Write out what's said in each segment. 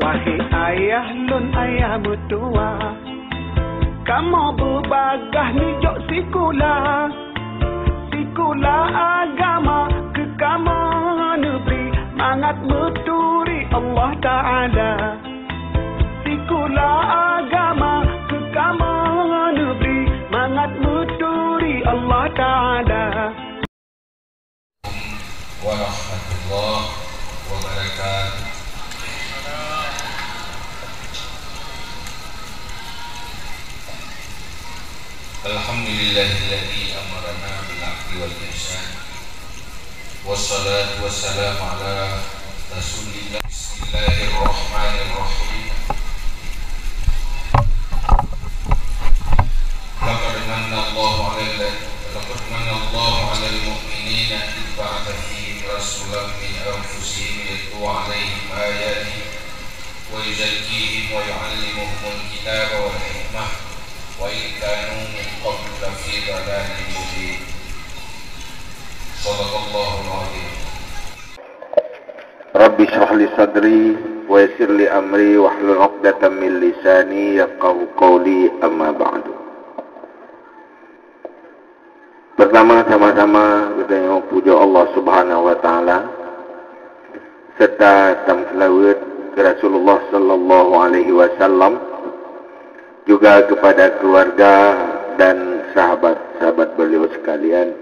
Wahai ayah lun ayah mertua, kamu berbagah nijok sikula agama ke kamu negeri, mangat meturi Allah Ta'ala. Sikula agama ke kamu negeri, mangat meturi Allah Ta'ala. Warahmatullahi wabarakatuh. Alhamdulillahilladzi amarana bil 'adli wal ihsan. Wassalatu wassalamu ala Rasulillah. Bismillahirrahmanirrahim. Laqad manna Allahu 'alal mu'minina idh ba'atha fihim rasulan min anfusihim yatlu 'alaihim ayatihi wa yuzakkihim wa yu'allimuhumul kitaba wal hikmah wa in kanu min qablu lafi dhalalin mubin. Shadaqallahul 'azim. Rabbi shrah li sadri wa yassir li amri wahlul 'uqdatam min lisani yafqahu qawli, amma ba'du. Pertama sama-sama kita puja Allah Subhanahu wa taala serta salawat ke Rasulullah sallallahu alaihi wasallam, juga kepada keluarga dan sahabat-sahabat beliau sekalian.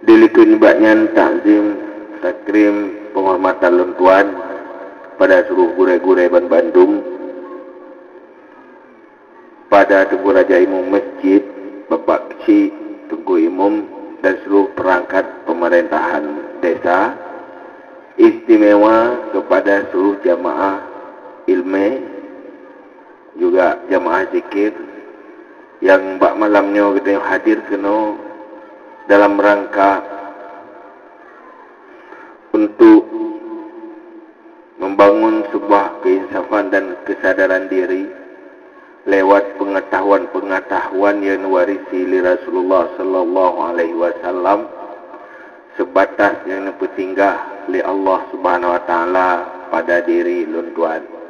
Dilikun baknyan takzim takrim penghormatan luntuan pada seluruh gure-gure Bandung, pada Tugu Raja Imam Masjid, Bapak Kecil Tugu Imam dan seluruh perangkat pemerintahan desa, istimewa kepada seluruh jamaah ilmu, juga jamaah zikir yang bak malamnya kita hadir kena dalam rangka untuk membangun sebuah keinsafan dan kesadaran diri lewat pengetahuan yang warisi li Rasulullah sallallahu alaihi wasallam, sebatas yang petinggah li Allah Subhanahu wa taala pada diri luntuan.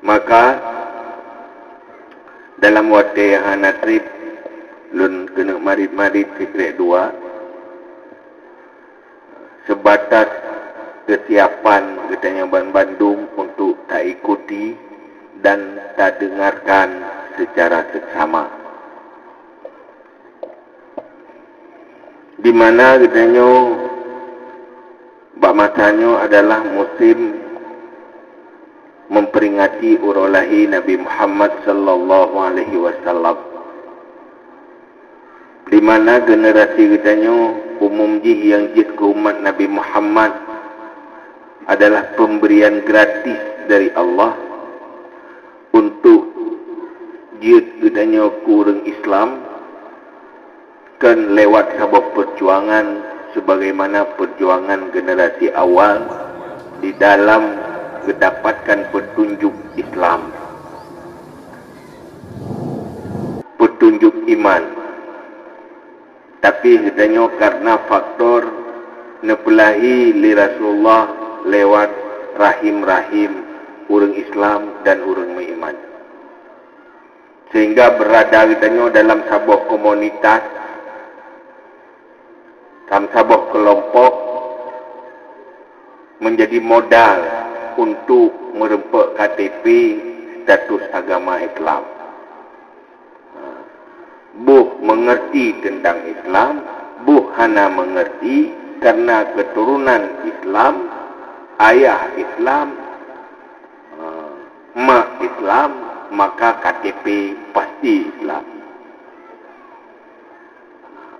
Maka dalam waktu yang hanatrib lun kena marit-marit fikrek dua, sebatas kesiapan katanya Bandung untuk tak ikuti dan tak dengarkan secara seksama, di mana katanya bak masanya adalah musim memperingati urulahi Nabi Muhammad sallallahu alaihi wasallam, di mana generasi katanya umum yang jid ke umat Nabi Muhammad adalah pemberian gratis dari Allah untuk jid katanya kurang Islam kan lewat sebuah perjuangan sebagaimana perjuangan generasi awal di dalam mendapatkan petunjuk Islam, petunjuk iman. Tapi katanya karena faktor nepelahi li Rasulullah lewat rahim-rahim orang Islam dan orang beriman, sehingga berada katanya dalam sebuah komunitas, dalam sebuah kelompok, menjadi modal untuk merempek KTP status agama Islam. Buh mengerti tentang Islam, buh hana mengerti karena keturunan Islam, ayah Islam, mak Islam, maka KTP pasti Islam.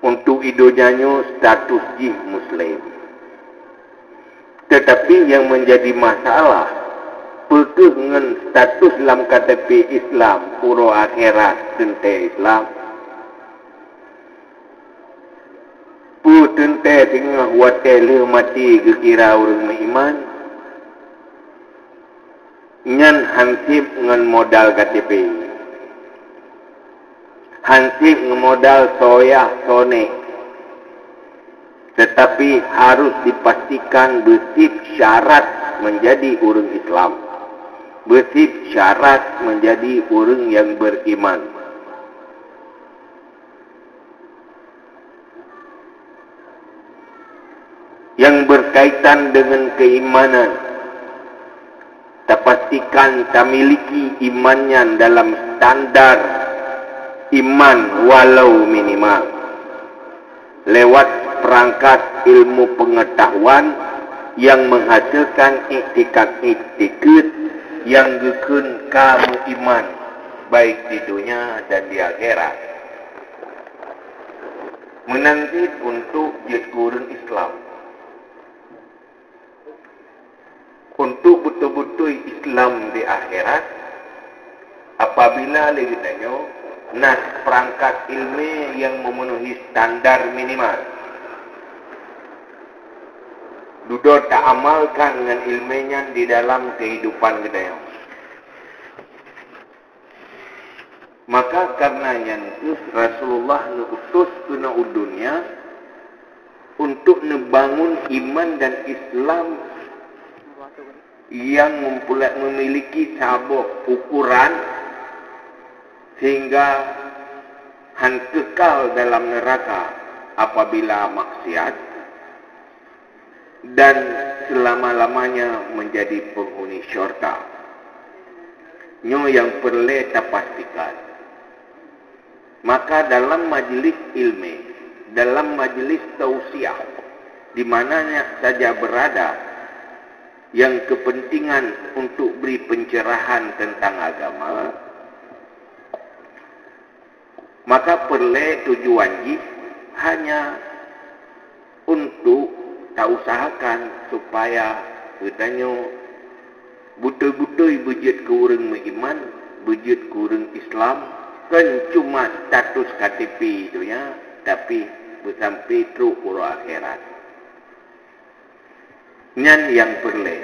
Untuk idonyanyo status jih Muslim. Tetapi yang menjadi masalah, perkeh dengan status dalam KTP Islam, puro akhirat tentang Islam, pu tentang tengah watel mati kekira orang beriman, nyan hansip dengan modal KTP, hansip dengan modal soyah sonek, tetapi harus dipastikan bersih syarat menjadi orang Islam. Bersih syarat menjadi orang yang beriman. Yang berkaitan dengan keimanan, pastikan tamiliki imannya dalam standar iman walau minimal. Lewat perangkat ilmu pengetahuan yang menghasilkan iktikad-iktikad yang gekun kamu iman, baik di dunia dan di akhirat. Menanggit untuk jadi orang Islam, untuk betul-betul Islam di akhirat, apabila lagi tanya nas perangkat ilmu yang memenuhi standar minimal, duduk tak amalkan dengan ilmunya di dalam kehidupan kita. Maka karenanya Rasulullah mengutus ke dunia untuk membangun iman dan Islam yang memiliki sebuah ukuran sehingga kekal dalam neraka apabila maksiat dan selama-lamanya menjadi penghuni syurga. Nyo yang perlu kita pastikan. Maka dalam majlis ilmu, dalam majlis tausiah, di mananya saja berada, yang kepentingan untuk beri pencerahan tentang agama, maka perlu tujuan hanya untuk tak usahakan supaya katanya betul-betul bejit ke orang beriman, bejit ke orang Islam, kan cuma status KTP itu ya, tapi bersampai teruk urut akhirat. Nyan yang perlu.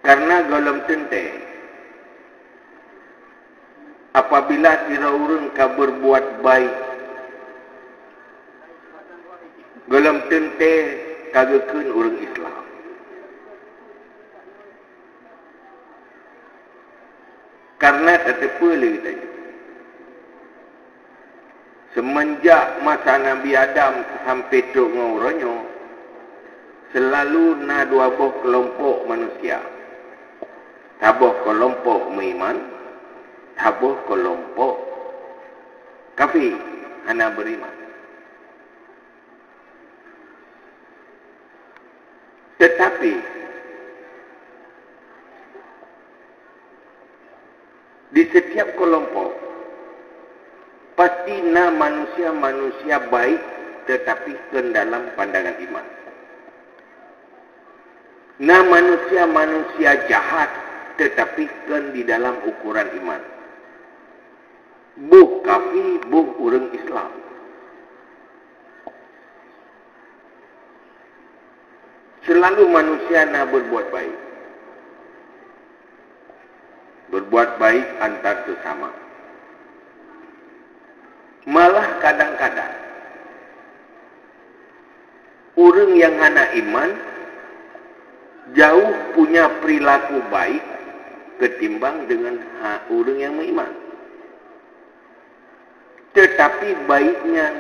Karena golong tente, apabila kira orang ka berbuat baik, golong tente kagakun orang Islam. Karena tetepa lagi tadi. Semenjak masa Nabi Adam sampai teruk ngauranyo, selalu na dua boh kelompok manusia. Taboh kelompok beriman, taboh kelompok kafir, hana beriman. Tetapi di setiap kelompok pasti na manusia-manusia baik tetapi ke dalam pandangan iman. Na manusia-manusia jahat tetapi ke di dalam ukuran iman. Buh kafir, buh orang Islam. Selalu manusia nak berbuat baik. Berbuat baik antar sesama. Malah kadang-kadang orang yang hana iman jauh punya perilaku baik ketimbang dengan orang yang beriman. Tetapi baiknya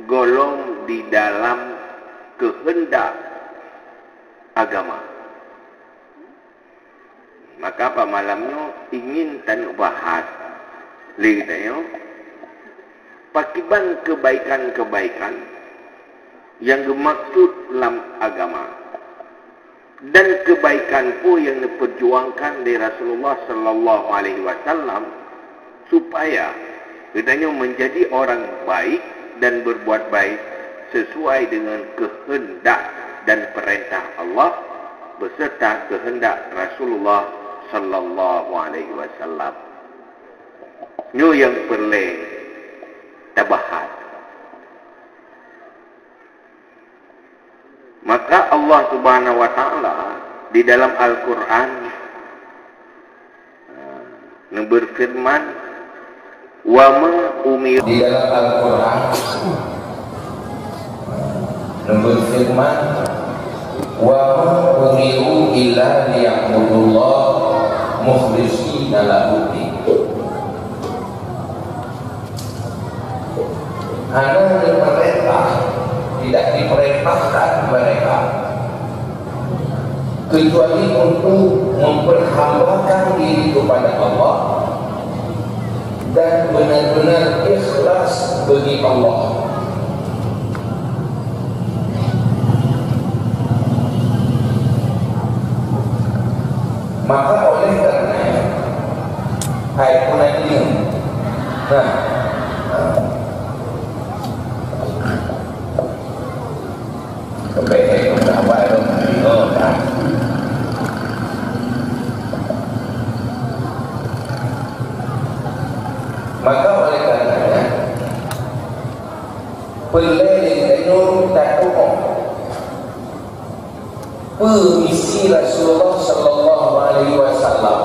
golong di dalam kehendak agama. Maka apa malamnya ingin tanya bahas lihatnya pakiban kebaikan-kebaikan yang dimaksud dalam agama dan kebaikan pun yang diperjuangkan dari Rasulullah sallallahu alaihi wasallam supaya katanya menjadi orang baik dan berbuat baik sesuai dengan kehendak dan perintah Allah beserta kehendak Rasulullah sallallahu alaihi wasallam. Nyo yang perlu tabahas. Maka Allah Subhanahu wa taala di dalam Al-Qur'an berfirman, "Wa ma umir." Di dalam Al-Qur'an Nombor firman, wa ma umiru illa liya'budullah mukhlishina lahu-d-din. Hanya diperintah, tidak diperintahkan mereka kecuali untuk memperhambakan diri kepada Allah dan benar-benar ikhlas bagi Allah. Maka oleh karena hai punai ini, kebaik berapa itu? Maka oleh karenanya pelai tenur tak hukum permisi Rasulullah sallallahu alaihi wasallam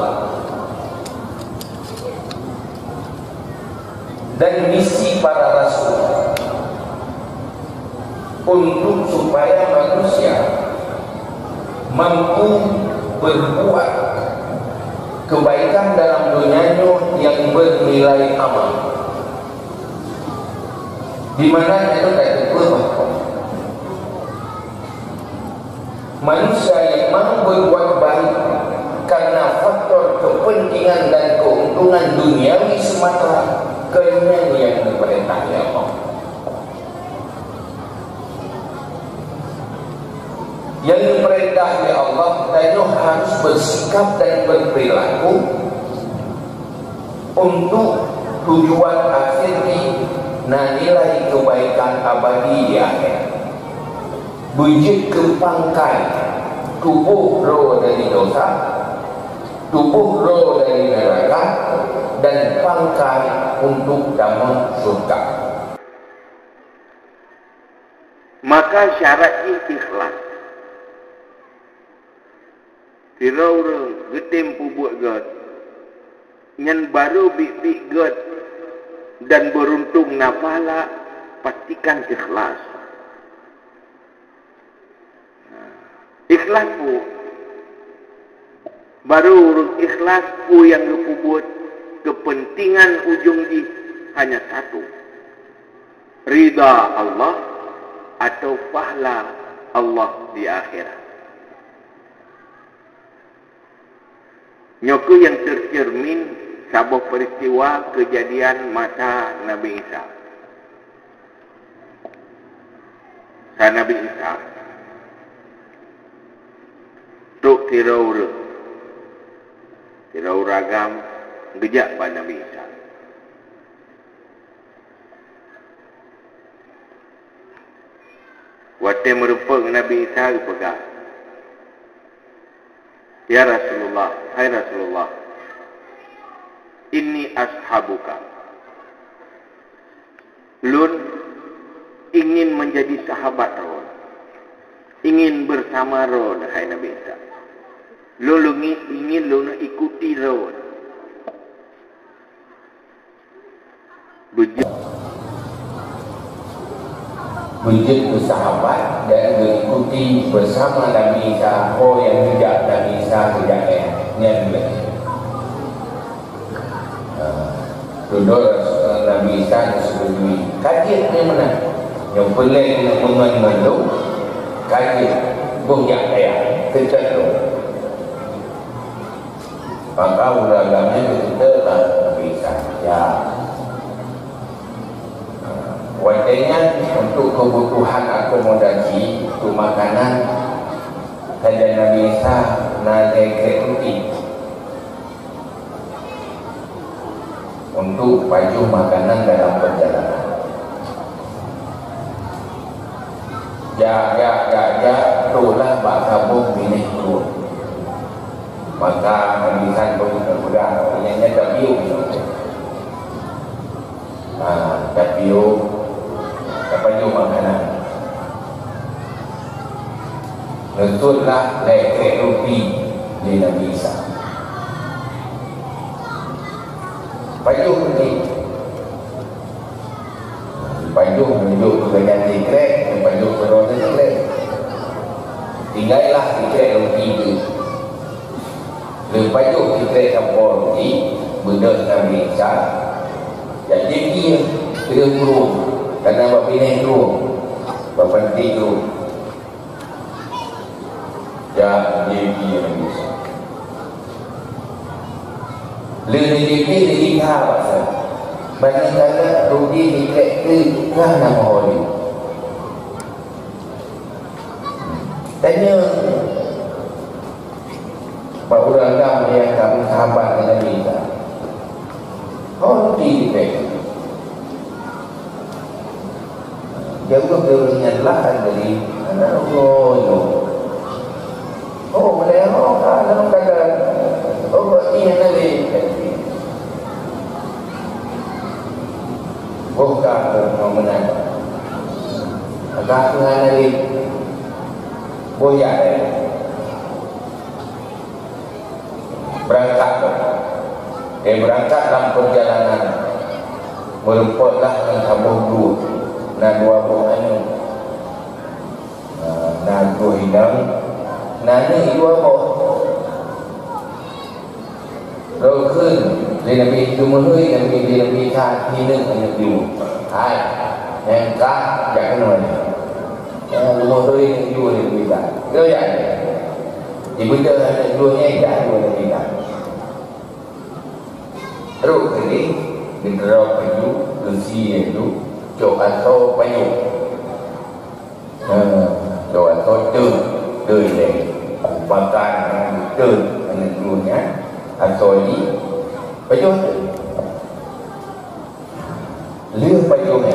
dan misi para rasul untuk supaya manusia mampu berbuat kebaikan dalam dunianya yang bernilai amal, di mana itu tak berubah. Manusia yang mampu berbuat baik karena faktor kepentingan dan keuntungan duniawi semata, kerana yang diperintah Allah. Yang diperintah oleh Allah dan harus bersikap dan berperilaku untuk tujuan akhirnya dan nilai kebaikan abadi di akhirat. Bujit ke pangkai tubuh roh dari dosa, tubuh roh dari neraka, dan pangkai untuk damai surga. Maka syaratnya ikhlas. Kira orang getim buat God, yang baru bik God dan beruntung nafala, pastikan ikhlas. Ikhlas pu baru urus ikhlas pu yang buat kepentingan ujung di hanya satu, ridha Allah atau pahala Allah di akhirat. Nyoku yang tercermin sebuah peristiwa kejadian masa Nabi Isa. Nabi Isa tuk tirau ragam gejak pada Nabi Isa. Waktu merupakan Nabi Isa pegang, ya Rasulullah, hai Rasulullah, inni ashabuka. Lun ingin menjadi sahabat Rasul, ingin bersama Rasul, hai Nabi Isa. Lun ingin ikuti Rasul. Wujud bersahabat dan mengikuti bersama Nabi Isa. Oh, yang tidak Nabi Isa tidak yang duduk Nabi Isa disebutui kajian yang mana yang pelik yang mengandung kajian bunyak kaya tertentu. Maka uragamnya kita Nabi Isa ya. Wajahnya untuk kebutuhan akomodasi untuk makanan kajian Nabi Isa naik kereta untuk baju makanan dalam perjalanan. Ya, itulah bahasa bung milik turun. Maka Nabi Isa pun mudah-mudah punyanya tabiu. Tabiu baju makanan. Letutlah lekek rupi di Nabi Isa. Baju rupi. Baju menunjuk ke ganti krek, baju berwarna krek. tinggallah kita roti itu. Lepas tu kita campur roti benda Nabi Isa. Jadi dia kena turun. Kerana buat pilih turun. Buat penting turun. Jadi dia Nabi Isa. Lebih lihat pasal banyak-banyak roti diklik ke nama Holy. Tanya Pak Urang yang kami sahabat dengan kita. Roti diklik. Dia pun beringatlah dari anak Allah. Oh, boleh kan dalam keadaan roti yang tadi. Bukan menang. Agak Tuhan dari boyak berangkat. Berangkat dalam perjalanan merumputlah dengan kampung dua dan dua buahnya. Dan dua hidang. Nani dua buah. Rồi khơi lên là bị từ một hơi là bị tha thì nên là được điều hai em cá dạ cái nồi em một hơi điều thì bị tha đơn giản thì bây giờ là đua nhanh đã đua là bị tha rồi cái đi mình rau phải dụ từ xì dụ chỗ ăn thô phải dụ chỗ ăn thô tươi để hoàn toàn tươi mình luôn nhé atau ini baju liu bajunya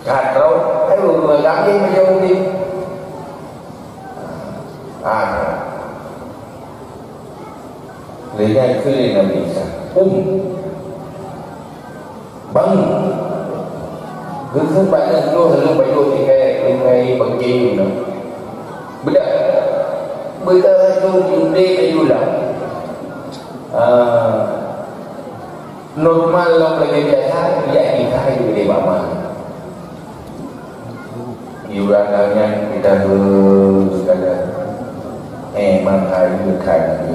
kalau lu lagi baju ni lihat kiri Nabi Isa bang cứ bạn lên luôn baju thì cái bằng chi nữa beda bây giờ tôi chịu đi để du lịch normal lòng là người giải thì thay để bảo mà nhiều ra là kita berkata mangai berkata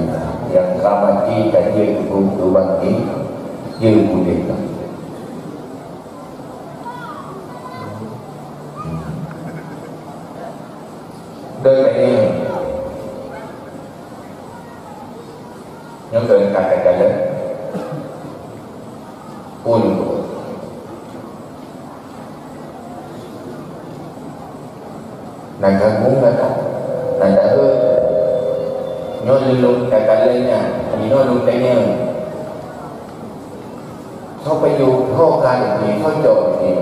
yang kamati dan dia itu bangkit dia boleh đời này nhóm tôi kata lớn pun nàng ta muốn là nàng ta ơi nhớ luôn kata lên nha nhớ luôn cái nha không phải dù khó khăn gì khó chọn gì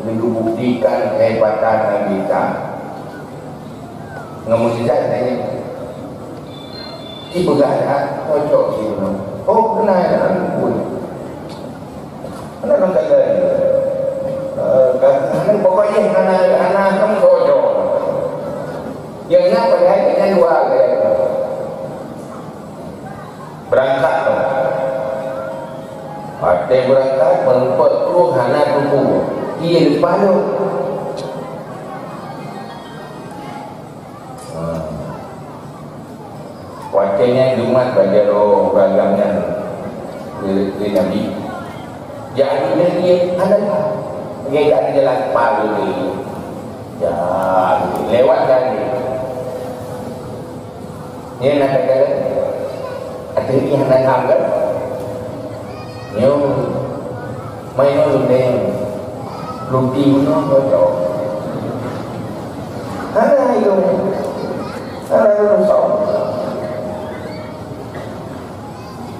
mình buktikan kehebatan Nabi Isa ngemujizat ini si berada cocok sih oh benar kan pun benar kan kan pokoknya anak kan cocok yang nak pada dua berangkat ada berangkat menumpuk keluar anak tubuh ia depan tu wajahnya Jumat baca roh ragamnya di Nabi jadi dia ada dia tak jalan palu ni ya lewat tadi dia nak kata ada yang nak ambil nếu mấy nó luôn đen luôn tiêu nó có chỗ hay luôn luôn sống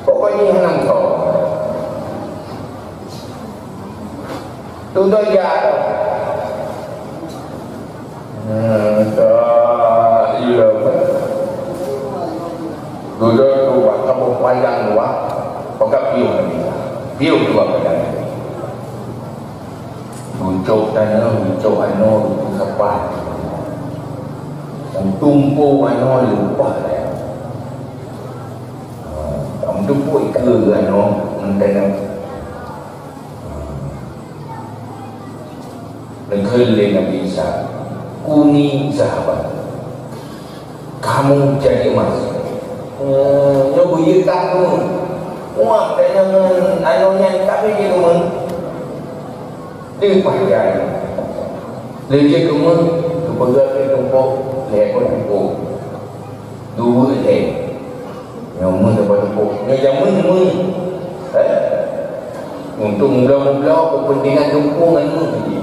pokoknya yang nang kau tu tu ya dulu tu buat kamu panjang luar pokok piu dua panjang muncul tanah muncul ano kapan yang tumpu ano lupa dah yang tumpu ikan ano mendengar negeri Nabi Isa, kuning sahabat, kamu jadi emas. Nyoba ye kamu, wah dengan anunya kami di rumah, dia pakai, lagi kamu berbagai tempat lepas tempat, dua leh, nyamun lepas tempat, nyamun, untuk mula-mula kepentingan dukungan ni.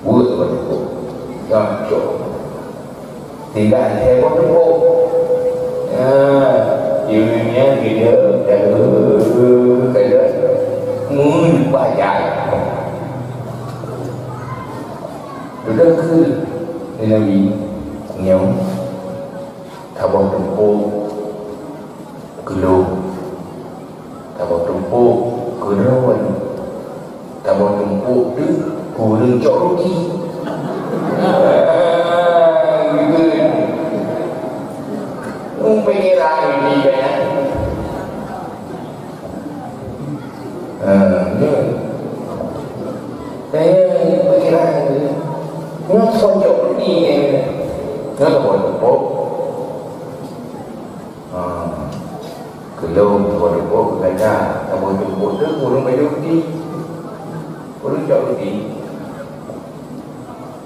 Buat betul, kacau. Tidak hebat tu. Ilmunya dia kaya bayar. Sudah ke Nabi nyam tabah tempur keluh, tabah tempur kerawan, tabah tempur tu kurang cok rugi. Pengiran ini kan saya pengiran nak sojok ni nak buat kalau buat kerja tak buat tu kurang bayar rugi, kurang cok rugi.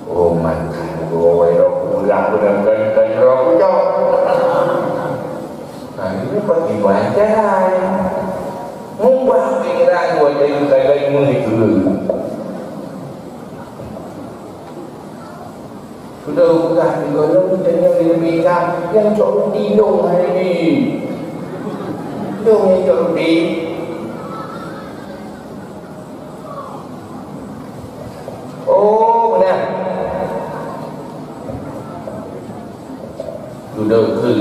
Oh mantan gue pulang benar-benar roh cok. Ini pergi baca mubah pikiran gue jadi kagak itu sudah bukan digolong dengan lebihkan yang cok dindung hari ini dong yang cok di oh benar sudah ke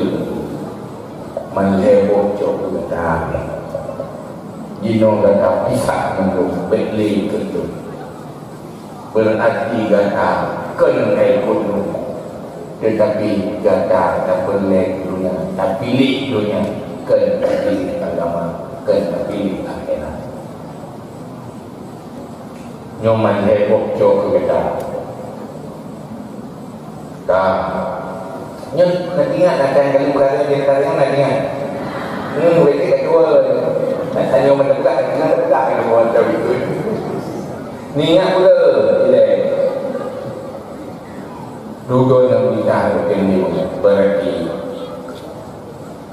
mengheboh cok berdah jinong datang pisah mendung bekli kentung berarti gata kenai kunung tetapi gata tak berlek dunia tak pilih dunia kena pilih agama kena pilih akhirat nyoman heboh cok berdah tak nhưng là tiếng Anh là càng cái liên quan đến cái này nghe nhưng với cái đua thành nhiều mình cũng lại một cho bị cười ni ngã cũng đỡ để đủ đôi là bị ta được tiền nhiều berarti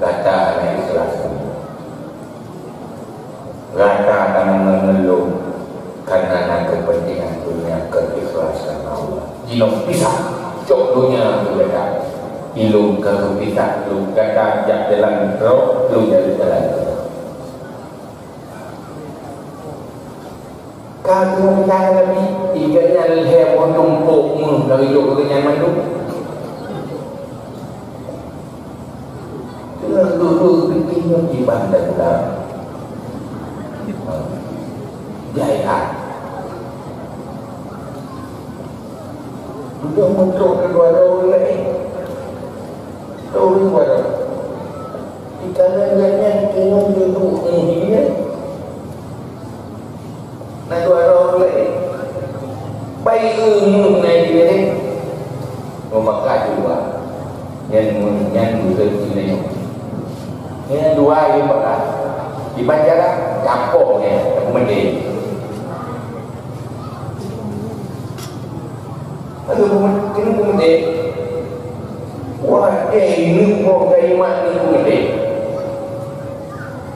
kata này ikhlas kata akan mengeluh karena kepentingan dunia keikhlasan Allah jika bisa cok dunia berbeda ilmu kalau kita lu kata jak jalan roh lu jadi jalan kalau kita lebih iganya leher tumpuk mu dari hidup ke nyaman tu dulu bikinnya di bandar lah jaya duduk untuk kedua orang tôi mà thì ta nên nhanh cái nó như đủ ý ấy này rồi lại bay mừng này gì đấy mà mặc cả chủ nhanh người gì này nhanh dua ini maka di Banjaran campur ya kemudian aduh kemudian wah ini mau kayak mana ni?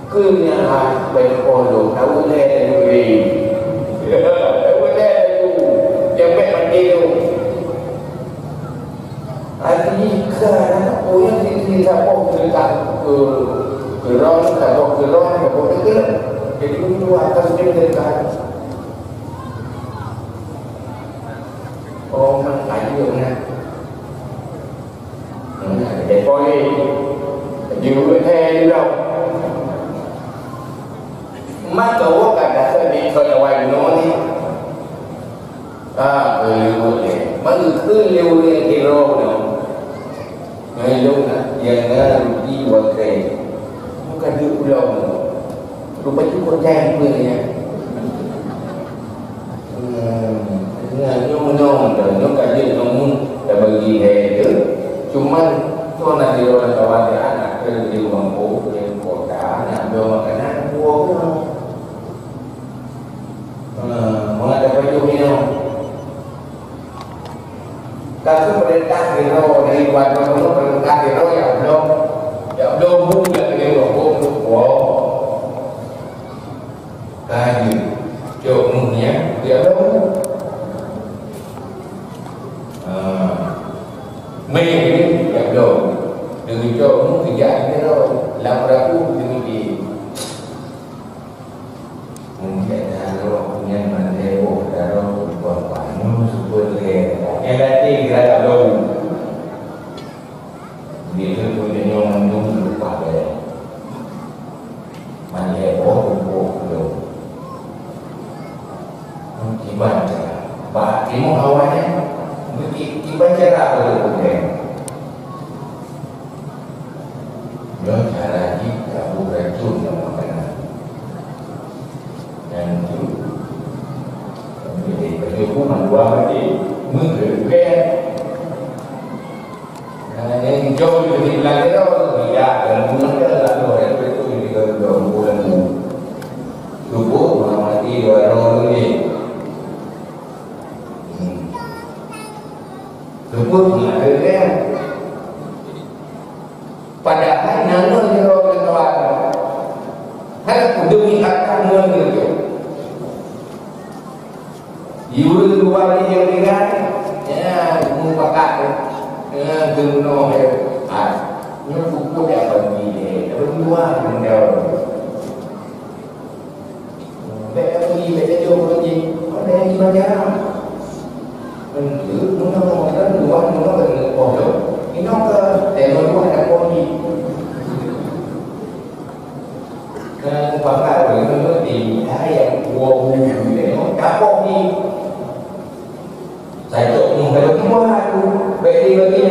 Kerana banyak orang tahu leh, tahu leh tu, jambat mandi tu. Adi kerana orang ini siapa kita kerong, siapa kita, jadi itu atas dia dekat. Oh mana aja mana? Để coi đi nhiều người theo đâu mắt cậu cả đã phải bị thôi là ngoài nó đi mấy người cứ lưu lên cái rô nữa người luôn á giờ nó đi vào kề không cần lưu đâu rồi mấy chú con trai người nha baju minum. Kalau perintah hero dari luar negeri, perintah hero yang belum bukan hero pun wow. Kayu, jomnya dia belum. Mungkin yang belum. Dengan jom kerja hero, lam ragu dengan dia. Mungkin hero punya mandebo, hero buat panu super le. Yang tadi kira belum. Dia tu punya nyong dulu lupa dia. Mandebo belum. Gimana cara? Pak Timo awalnya gimana cara boleh? Dia cara kita bukan racun yang makanan. Dan itu jadi perjuangan dua mati menggerakkan. Yang jauh lebih lagi tidak dan mungkin lalu itu juga bulan tubuh mengamati dua orang ini. Tubuh mengakhirnya padahal nano hero ketuan hal demi akan mengerti yul dua yang dengan ya mumpakat dengan duno ni buku yang bagi berdua menel bagi bagi jauh lagi ada yang dibaca untuk mengenal dua dengan pondok ini ke tema dua ada poni dan pakar mengerti yang dua buku ini tak poni saya tu kalau semua tu bagi ni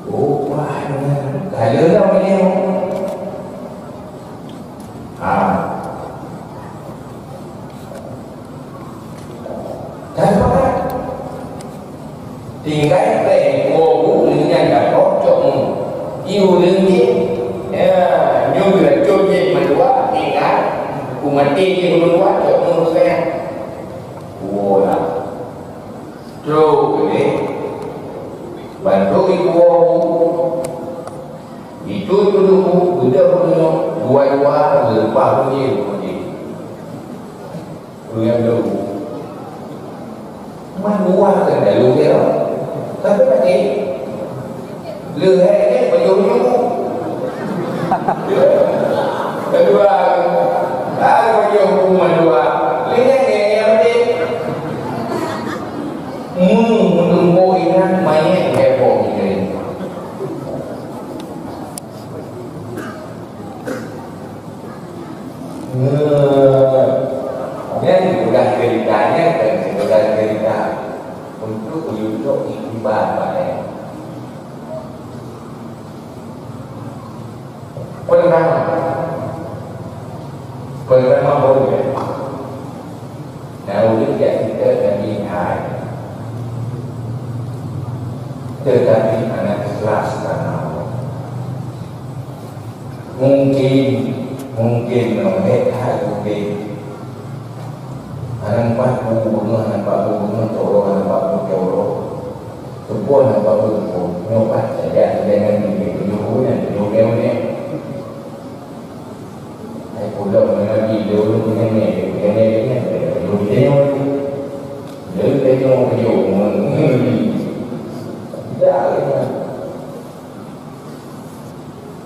oh wah kalau dah ni tinggal play buku dengan dah cocok yêu lưng ni như là trôi về mà quá tinggal cùng mà đi thì luôn quá cocok luôn saya wow trôi cái bantu ibu itu dulu sudah punya dua lepas punya yang dulu mana buat kan dah lu dia tapi lagi lehai ni berjumpa kedua berjumpa dua lehai ni yang ni menunggu ingat main heboh ni yang sudah ceritanya dan sudah cerita untuk ibadah pada pertama boleh kalau dia kita dan lihat tetapi anak ikhlas karena mungkin mereka mungkin anak paku bunga toro sebuah anak paku nyobat saja dengan penyuhu dan penyuhu ni saya pulau mengaji dulu dengan ni dulu tengok tidak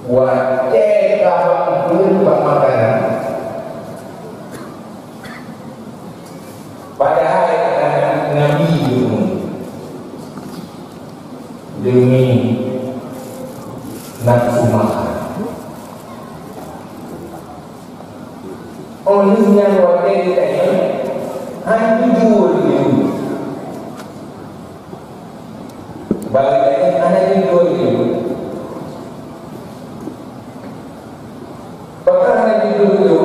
wajah kawan pun buat makanan padahal Nabi demi nafsu makan olehnya wajah kita hancur dulu bagi anak itu dulu bahkan dulu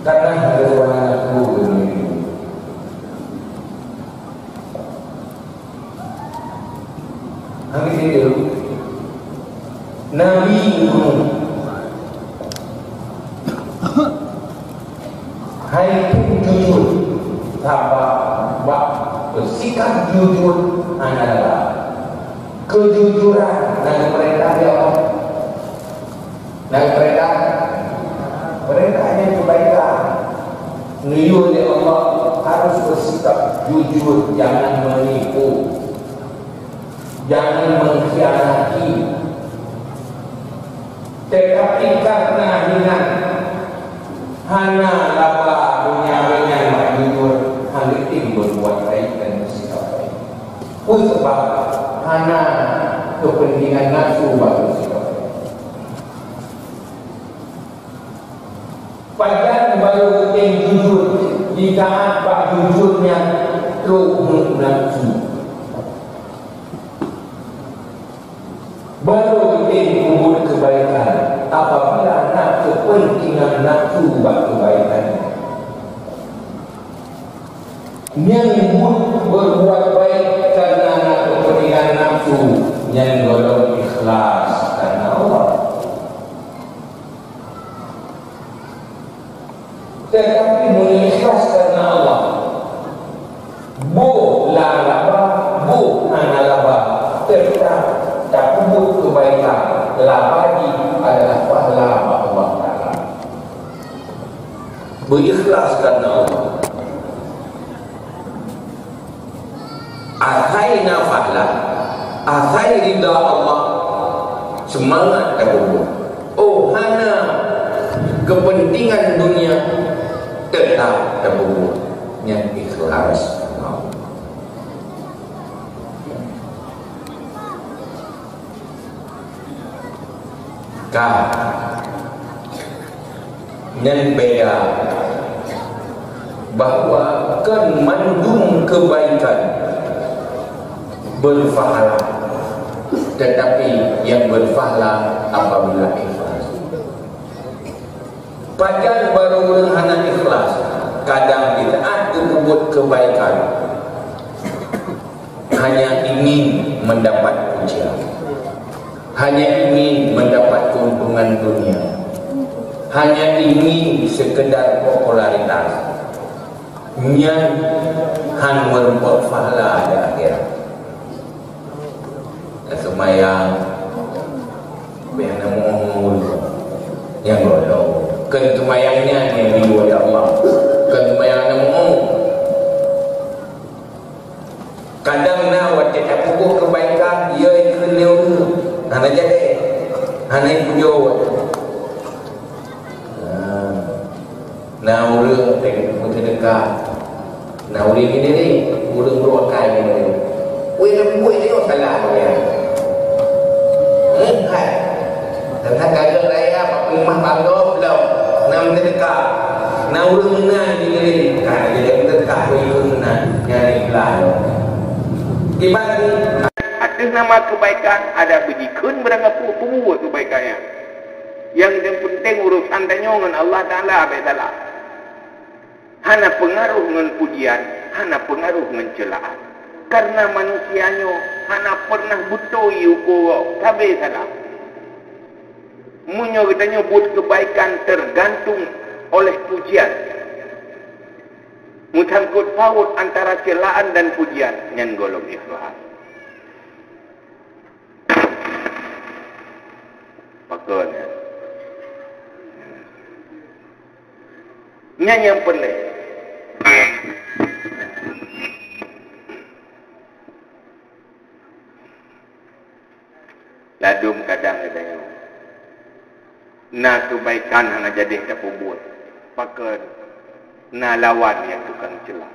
karena berwarna kuning habis itu Nabi Hai jujur, sahabat bersikap jujur adalah kejujuran dan perintah dia Allah. Dan perintahnya kebaikan. Niat dia Allah harus bersikap jujur, jangan menipu, jangan mengkhianati. Tetapi karena hinaan hana laba dunia dengan jujur, hal itu berbuat baik dan bersikap baik. Sebab hana kepentingan nafsu bersikap baik. Padahal baru penting jujur, jika apa jujurnya teruk nafsu. Baru penting kubur kebaikan apabila nak kepentingan nafsu buat kebaikan. Yang berbuat baik karena nak kepentingan nafsu, yang golong ikhlas karena Allah. Tetapi mengikhlas karena Allah, bu laba, bu analaba, tetap tak kubur kebaikan. Labadi adalah pahala Allah Ta'ala. Berikhlas karena Allah. Akhai nafahlah, akhai ridha Allah, semangat tak kubur. Oh hana kepentingan dunia, tetap tak kubur. Yang ikhlas. Dan beda bahawa kan mandung kebaikan berpahala, tetapi yang berpahala apabila ikhlas. Padahal baru hanya ikhlas, kadang kita berbuat kebaikan hanya ingin mendapat pujian, hanya ingin mendapat keuntungan dunia, hanya ingin sekedar popularitas, yang hanya berpahala di akhirat. Semayang biar namun yang golong kesemayangnya yang dibuat Allah, kesemayang namun kadang nak wajib pukul kebaikan ia ikut leu hana jadi hana pujo na urang tengok dekat na urang ini ni urang berwakai ni we tengok salah dia hai tentang kagak raya rumah bangga belum nam dekat na urang na ni kan jadi dekat we na nyari belah dibagi ada nama kebaikan, ada bejikun berangkat pembuat kebaikannya. Yang penting urusan tanya dengan Allah Ta'ala bedalah. Hana pengaruh dengan pujian, hana pengaruh dengan celaan. Karena manusianya hana pernah butuh yuko, tabe salah. Munyo katanya buat kebaikan tergantung oleh pujian. Mutangkut paut antara celaan dan pujian yang golong ikhlas. Pakon ya. Nyanyi yang pelik. Ladum kadang katanya. Na kebaikan hanya jadi tak buat. Pakon. Na lawan yang tukang celah.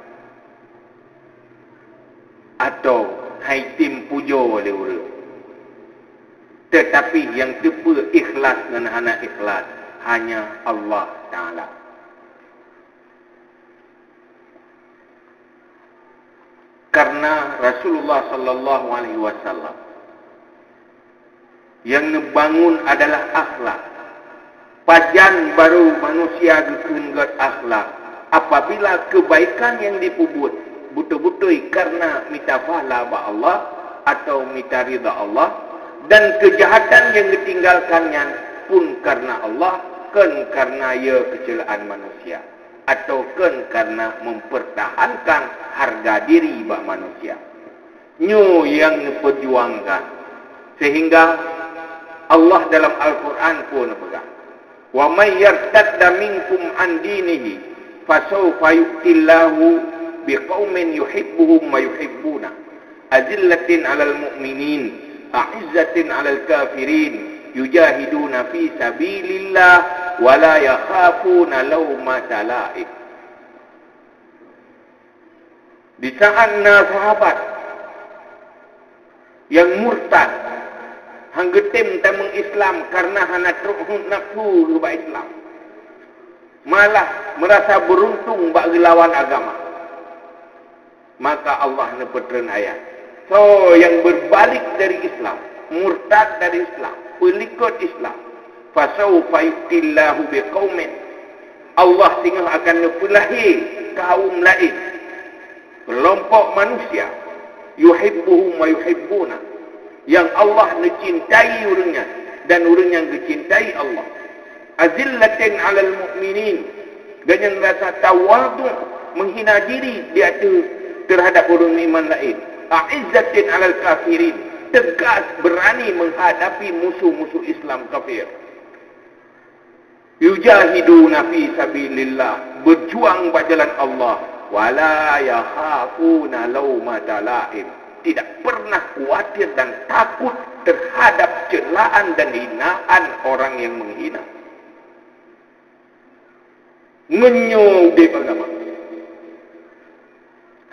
Atau hai tim pujo oleh urang. Tetapi yang tiba ikhlas dan hana ikhlas hanya Allah Ta'ala. Karena Rasulullah Sallallahu Alaihi Wasallam yang ngebangun adalah akhlak. Pajan baru manusia gekunggat akhlak. Apabila kebaikan yang dipubuat betul-betul karena minta pahala ba Allah atau minta ridha Allah, dan kejahatan yang ditinggalkannya pun karena Allah, ken karena ia kecelaan manusia atau ken karena mempertahankan harga diri bak manusia. Nyu yang perjuangkan sehingga Allah dalam Al-Quran pun pegang, wa may yartadda minkum an dinihi fasawfa yu'tillahu biqaumin yuhibbuhum wa yuhibbuna azillatin 'alal mu'minin a'izzatin 'alal kafirin yujahiduna fi sabilillah wa la yakhafuna lawmata la'ib. Di saat sahabat yang murtad hang getem tamang Islam karena hana nafsu rubah Islam, malah merasa beruntung bak lawan agama, maka Allah nepetren ayat, so yang berbalik dari Islam, murtad dari Islam, pelikut Islam, fasawfa yu'tillahu biqaumin, Allah tinggal akan nepelahi kaum lain, kelompok manusia, yuhibbuhum wa yuhibbuna, yang Allah mencintai orangnya dan orang yang mencintai Allah. Azillatin 'alal mu'minin, dengan rasa tawadu, menghina diri di atas terhadap orang iman lain. A'izzatin 'alal kafirin, tegas berani menghadapi musuh-musuh Islam kafir. Yujahiduna fi sabilillah, berjuang pada jalan Allah, wala yakhafuna lawmata la'im, tidak pernah khawatir dan takut terhadap celaan dan hinaan orang yang menghina. Menyudip agama.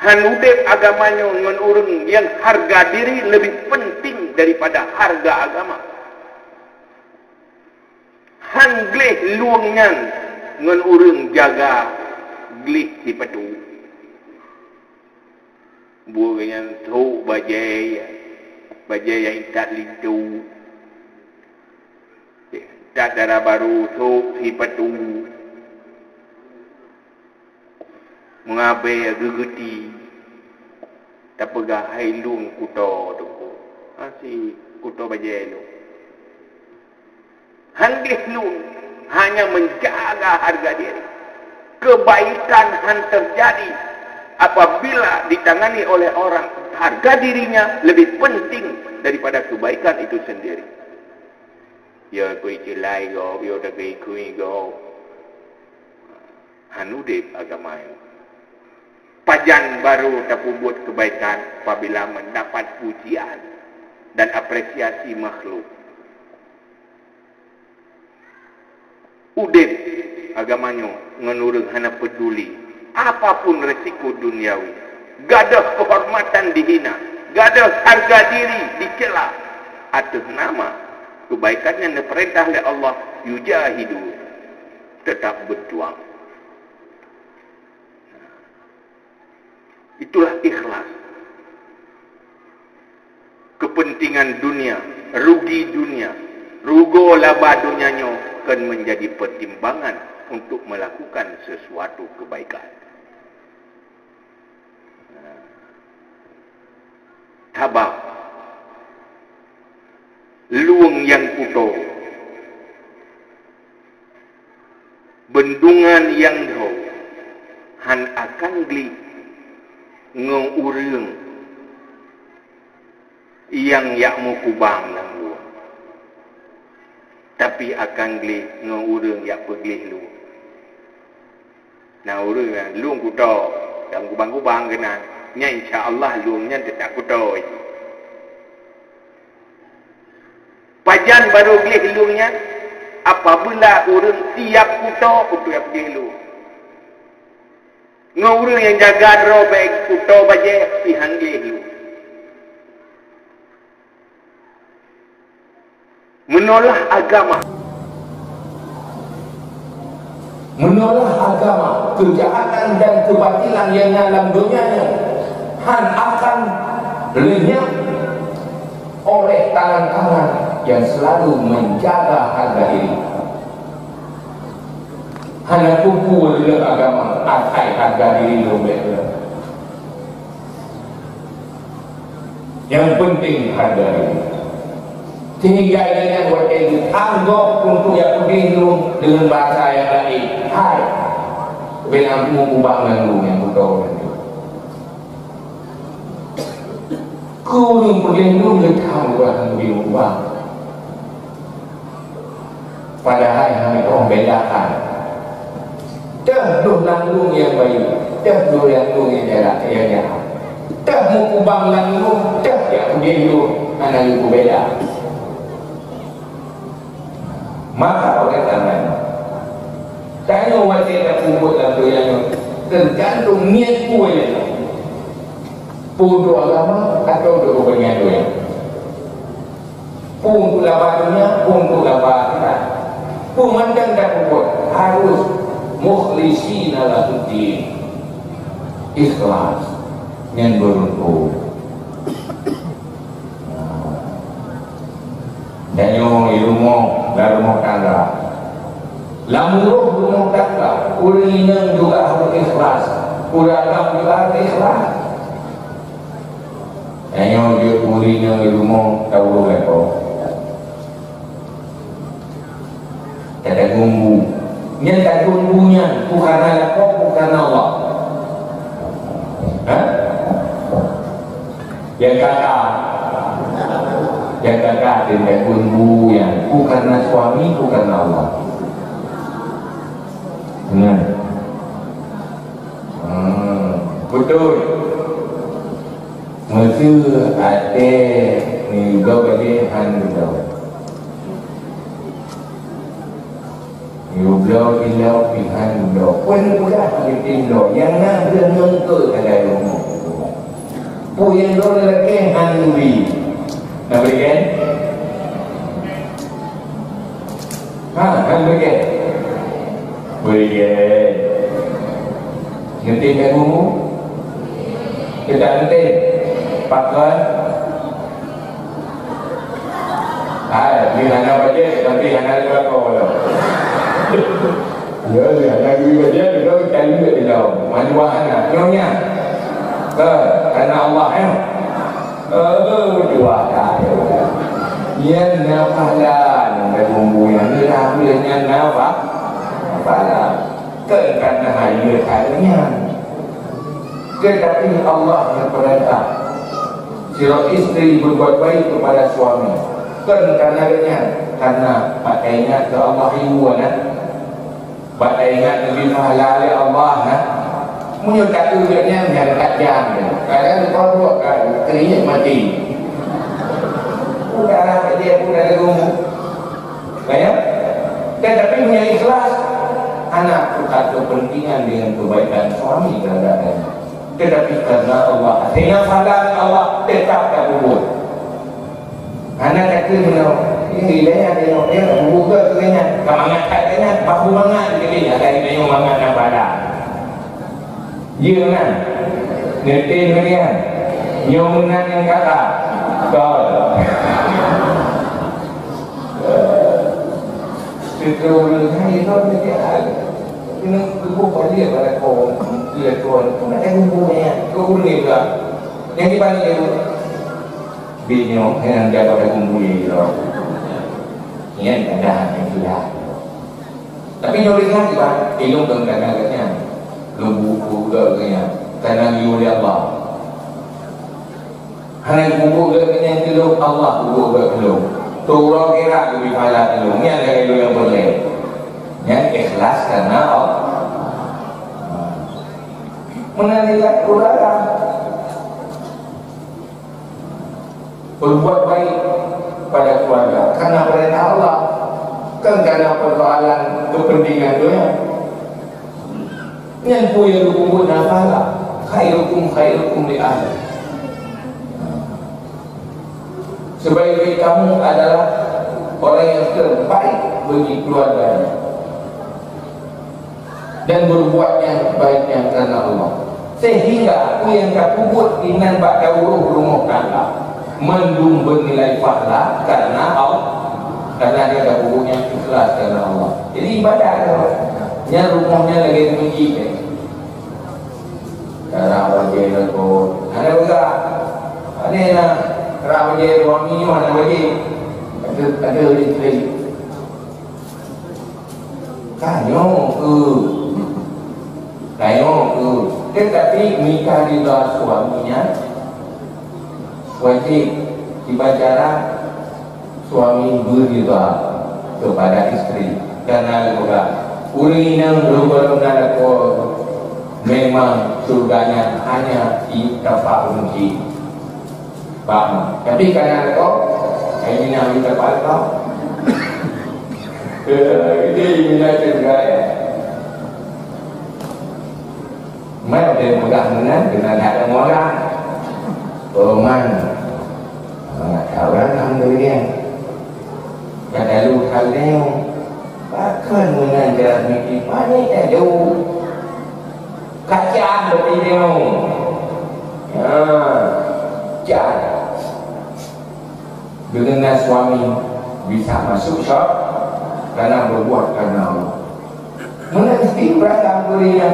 Hanudip agamanya dengan orang yang harga diri lebih penting daripada harga agama. Hangleh luangnya dengan orang jaga glih di padu. Buat yang tahu bajai yang tak lindu, tak darah baru tahu si padu, mengabai gegeti, tak pegang hailung kuto tu, si kuto bajai lu, handih lu hanya menjaga harga diri, kebaikan han terjadi apabila ditangani oleh orang, harga dirinya lebih penting daripada kebaikan itu sendiri. Ya kui celai go, ya dah kui go. Hanudip agama itu. Pajan baru tapu buat kebaikan apabila mendapat pujian dan apresiasi makhluk. Udip agamanya menurut hana peduli apapun resiko duniawi, gadah kehormatan dihina, gadah harga diri dicela atas nama kebaikannya yang diperintah oleh Allah, yujahidu, tetap berjuang. Itulah ikhlas. Kepentingan dunia, rugi dunia, rugo laba dunianya akan menjadi pertimbangan untuk melakukan sesuatu kebaikan. Tabak luang yang kuto, bendungan yang dho, han akan gli ngurung yang yakmu kubang lang luang, tapi akan gli ngurung yak pergi lu. Nah urung luang kuto dan kubang-kubang kena. Nya insya-Allah luangnya tidak kuto. Pajan baru gelih luangnya apabila orang siap kuto untuk yang pergi lu. Ngurung yang jaga dro baik kuto baje pihang gelih lu. Menolak agama. Menolak agama, kejahatan dan kebatilan yang dalam dunianya han akan lenyap oleh tangan-tangan yang selalu menjaga harga diri. Hanya kumpul dalam agama, atai harga diri lembek. Yang penting harga diri. Sehingga dengan buat itu anggap untuk yang begitu dengan bahasa yang lain. Hai, bila aku mengubah lalu yang betul nanti. Kau yang begitu letak buat yang diubah. Padahal kami orang bedakan. Dah dua lalu yang baik, dah dua lalu yang jarak yang jahat. Dah mengubah lalu, dah yang begitu anak itu beda. Maka oleh karena tanya wajib dan kubur dalam yang tergantung niat kuih pun doa agama atau doa penyaduan pun doa barunya pun doa akhirat pun mandang dan kubur harus mukhlisina lahuddin, ikhlas yang beruntung. Dan yang ilmu dan rumah tangga lamuruh rumah tangga urinya juga harus ikhlas, uragam juga harus ikhlas. Dan yang dia urinya ilmu tahu lepo tak ada gumbu yang tak gumbunya bukan lepo bukan Allah. Yang kakak dengan gumbu yang bukan suami bukan Allah. Benar. Betul. Mesti ada ni juga bagi anda. Yublau ilau pihan do. Pun bukan ditindak. Yang nak dia nuntut ada rumah. Puyang do lelaki handui. Nak berikan? Kan berikan? Berikan. Ngerti kan umum? Kita ngerti? Pakai? Ni anak baca, nanti anak berapa orang? Ya, anak baca, dia kali juga di dalam. Mana buat anak? Nyonya? Kerana Allah ya? Dua kali. Yang nafalan berbumbunya ni ramilnya nafak. Nafalan. Kerana hanya kalinya. Tetapi Allah yang perintah. Sila isteri berbuat baik kepada suami. Karena pakai ingat ke Allah ibu nak. Pakai ingat lebih pahala oleh Allah nak. Punya kata ujiannya yang dekat jam je. Kadang kau buat kan, keringat mati. Udah dia pun ada rumah. Banyak. Tetapi punya ikhlas. Anak tukar kepentingan dengan kebaikan suami kadang-kadang. Tetapi karena Allah, dengan salam Allah tetap tak buat. Anak kata menau, ini dia tengok dia buka keringat. Kamangat katanya bahu mangat dia ada tengok mangat dan badan. Ya kan? Ngerti kalian? Nyomunan yang kata Betul. Seterusnya itu dia ada. Ini buku dia pada kau, dia tuan. Kau nak tengok bukunya, kau boleh tak? Yang di mana itu? Bingung, yang dia pada buku itu. Ini ada yang sudah. Tapi nyorikan juga, ilmu kadang-kadangnya. Buku katanya karena oleh Allah. Hanya buku katanya itu Allah buku katanya. Turun kira lebih pahala itu. Ini ada yang boleh. Yang ikhlas karena Allah. Menantikan udara. Berbuat baik pada keluarga karena perintah Allah. Kan karena persoalan kepentingan dunia. Yang punya hukum nafala khairukum li ahli. Sebaik-baik kamu adalah orang yang terbaik bagi keluarga dan berbuat yang baiknya karena Allah. Sehingga aku yang tak buat inan bak dawuh rumah tangga mendung bernilai pahala karena Allah, karena dia tak buat yang ikhlas karena Allah. Jadi ibadah Allah. Yang rumahnya lagi menjadi cara bagaimana kau ada juga ada nak cara bagaimana suami mana bagi ada isteri kayo tetapi minta ridha suaminya wajib dibaca suami beridha kepada istri karena juga urinang berubah ko memang surganya hanya di tapak kunci Pak. Tapi karena kau ini yang kita tahu ini minat surga ya mai ada mudah-mudahan dengan ada orang Oman orang alhamdulillah kada lu kaleo bahkan mengajar miki pani ada kacang begitu ya jangan dengan suami bisa masuk syok karena berbuat karena Allah menanti berada mulia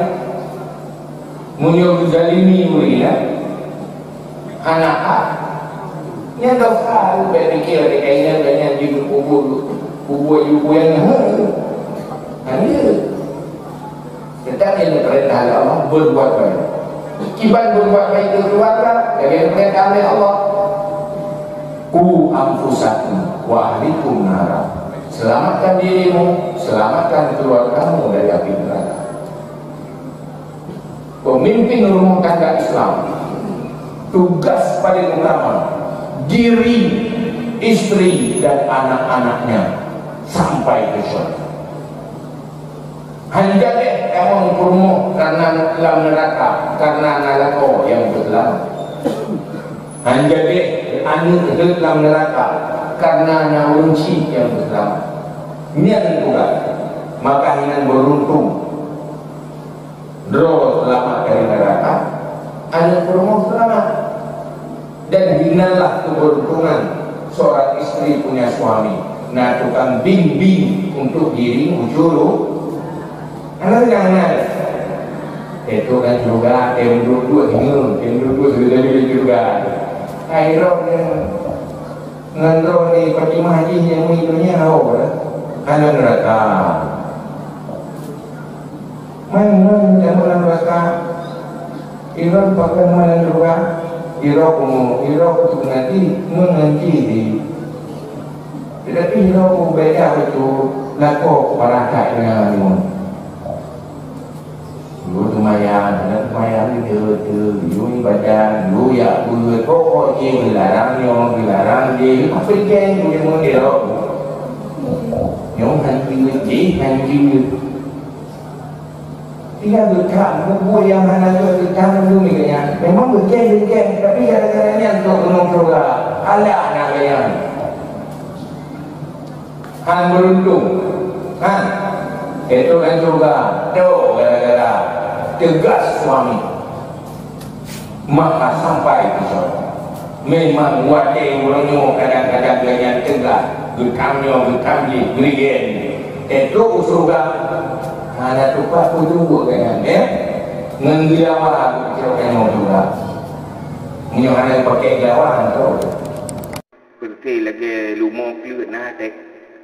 menyuruh zalimi mulia anak yang tak tahu berfikir kaitan dengan juga kubur ibu yang hanya tetapi yang perintah Allah berbuat baik kiban berbuat baik itu keluarga dari perintah Allah ku anfusakum wa ahlikum nara selamatkan dirimu selamatkan keluargamu dari api neraka pemimpin rumah tangga Islam tugas paling utama diri istri dan anak-anaknya sampai ke surga hanya deh kamu kurmo karena dalam neraka karena neraka yang berlalu hanya deh anu dalam neraka karena naunci yang berselamat ini yang juga maka ingin beruntung roh selamat dari neraka anak berumur selamat dan hinalah keberuntungan seorang istri punya suami nah tukang bimbing untuk diri ujuru anak jangan itu kan juga yang dua sudah juga akhirnya ngandro ni Fatimah Haji yang menghidupnya awal ada neraka main jangan neraka iron pakai main neraka irok untuk nanti menganti di tetapi irok beda itu lako paraka dengan imun lu lumayan itu baca lu ya buat pokok dilarang dia apa yang dia mau dirok yang hanji dia berkam buat yang hanya berkam dulu ni kan memang berkam tapi kadang-kadang untuk menung surga ada anaknya kan beruntung kan itu kan surga tuh gara-gara tegas suami maka sampai ke surga memang wajah orangnya kadang-kadang dengan tegas berkamnya berikan itu surga ada tupak ujung kan ya ngenggilawah kira-kira mau juga menyuruh pakai gawang tu bersih lagi lumah keluar nak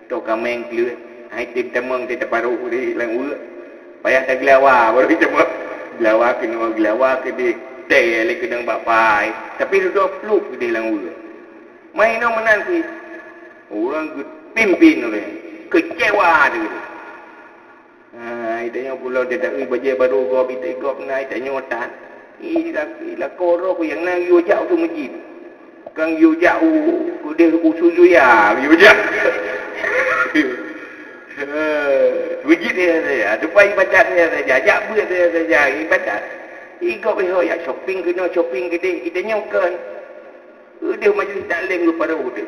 tu kameng keluar hai tim temang kita paruh di langua payah tak gelawa baru kita buat gelawa ke di teh le kedang bapai tapi duduk peluk di langua main no menanti orang pimpin oleh kecewa dia itanya pula dia tak baca baru gop itu gop naik tak nyotan ila koro ku yang nang yo jauh tu masjid kang yo jauh dia usul ya yo jauh masjid dia saja depan ibadat dia saja ajak buat dia saja ibadat igop ya shopping gede itanya kan dia majlis taklim lu pada dia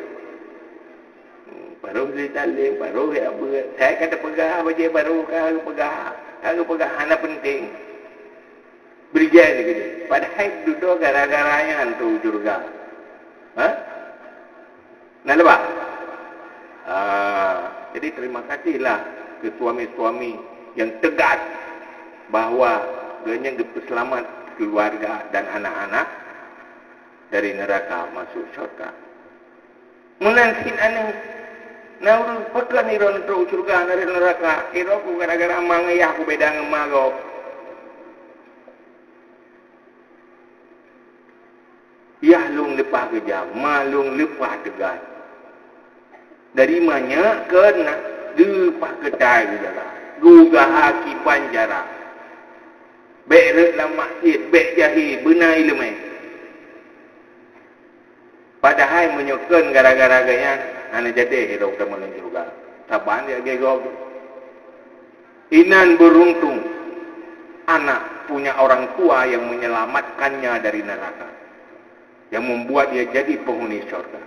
baru dia talim, baru dia buat. Saya kata pegah baca baru kalau pegah anak penting. Berjaya gitu. Padahal duduk gara-garanya hantu surga. Nah lepas. Jadi terima kasihlah ke suami-suami yang tegas bahawa dia selamat keluarga dan anak-anak dari neraka masuk syurga. Menansin aneh Nah, pekan ni ron teruk surga dari neraka. Kira aku gara-gara amang ayah aku beda dengan magok. Yah lung lepah kejam, malung lepah tegas. Dari mana kena lepah kedai jara. Gugah haki panjara. Bek reklah maksud, bek jahil, benar ilmu. Padahal menyokon gara-gara gaya, ane jadi hidup teman juga. Taban dia gegok. Inan beruntung anak punya orang tua yang menyelamatkannya dari neraka, yang membuat dia jadi penghuni syurga.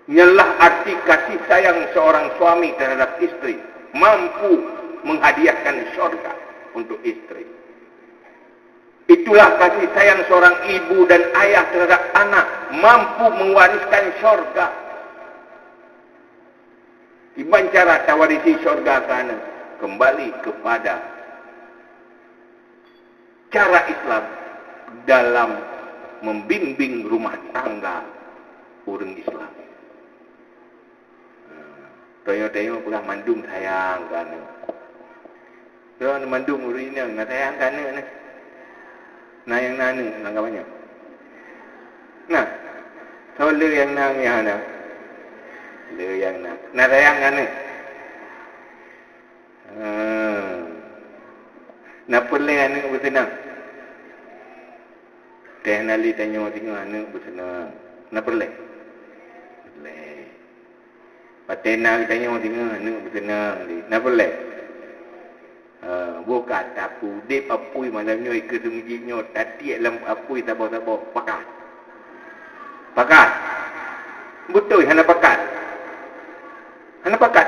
Ialah arti kasih sayang seorang suami terhadap istri, mampu menghadiahkan syurga untuk istri. Itulah kasih sayang seorang ibu dan ayah terhadap anak, mampu mewariskan syurga. Iban cara tawarisi syurga kerana kembali kepada cara Islam dalam membimbing rumah tangga orang Islam. Tengok-tengok pula mandum sayang kerana. Dia mandum orang ini nak sayang kerana ni. Nah yang nana anggapannya. Nah, so le yang nang yang ana. Le yang nang. Nah sayang ana. Nak perle ana bersenang. Teh nali tanya tengok ana bersenang. Nak perle. Le. Patena tanya tengok ana bersenang. Nak perle. Buka tapu dip apui malamnya ikut semjinya tatiak dalam apui tabah-tabah pakat betul hana pakat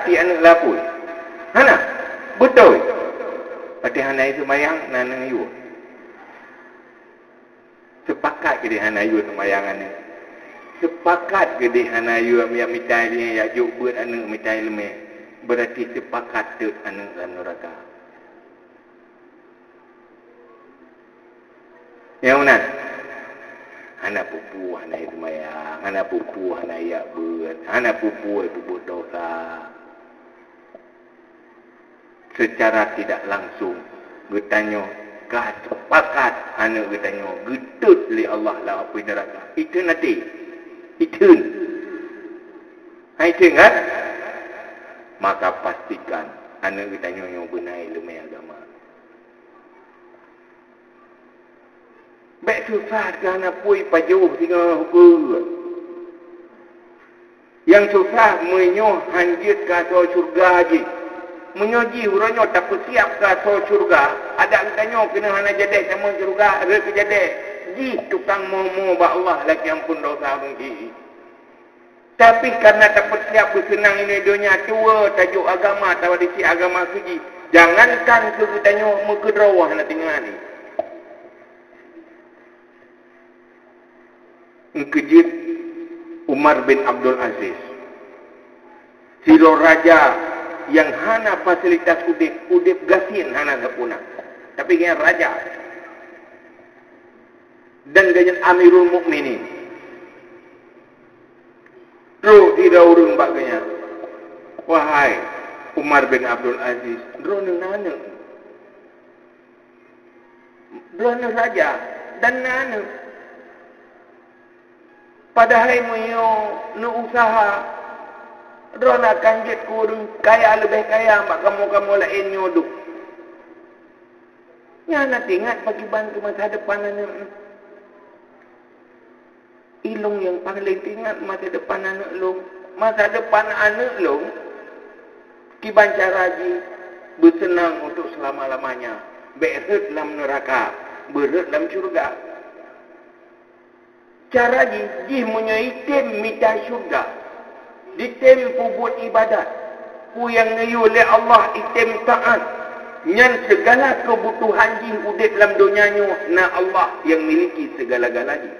ti anak lapui hana betul pati hana itu mayang nana yu sepakat ke dia hana yu semayangan ni sepakat ke dia hana yu ambil mitai dia ya juk buat anak mitai lemeh berarti sepakat tu anak neraka. Yang mana? Anak pupu, anak itu mayang. Anak pupu, anak ia buat. Anak pupu, itu buat dosa. Secara tidak langsung, bertanya, kah sepakat anak bertanya, getut li Allah lah apa neraka. Itu nanti. Itu. Itu kan? Maka pastikan anak bertanya yang benar ilmu agama. Baik susah kerana pui pajuh tinggal hukum. Yang susah menyoh hanjit ke asal syurga haji. Menyoji huranya tak persiap ke asal syurga. Ada tanya kena hana jadek sama syurga. Ada kejadek. Ji tukang momo ba Allah lagi ampun dosa mungkin. Tapi karena tak persiap bersenang ini dunia tua tajuk agama tawadisi agama suci. Jangankan ke tanya muka drawah nak tinggal ni. Kejut Umar bin Abdul Aziz, siro raja yang hana fasilitas udip gasin hana sepuna, tapi dia raja dan dia Amirul Mukminin. Roh tidak urung baganya. Wahai Umar bin Abdul Aziz, roh nana, roh raja dan nana. Padahal menyo nu usaha drona kanjit kurung kaya lebih kaya mak kamu lain nyoduk. Ya nak ingat bagi bantu masa depan anak. Ilung yang paling ingat masa depan anak lu. Masa depan anak lu kiban caraji bersenang untuk selama-lamanya. Berhut dalam neraka, berhut dalam syurga. Cara jih menyaitim mita syurga. Ditem buat ibadat. Ku yang ngayu oleh Allah item taat. Nyan segala kebutuhan jih udip dalam dunianya na Allah yang miliki segala-galanya.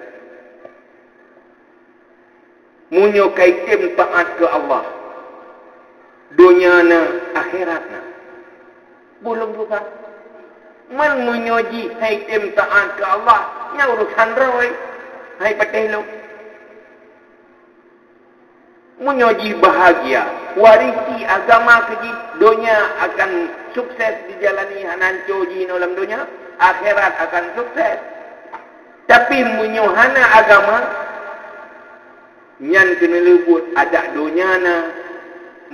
Munyo kaitim taat ke Allah. Dunia na akhirat na. Belum juga. Man munyoji kaitim taat ke Allah. Nya urusan rawai. Hai patelo. Menyoji bahagia, warisi agama keji, dunia akan sukses dijalani hancur ji dalam dunia, akhirat akan sukses. Tapi menyohana agama, nyan kena lebut ada dunia na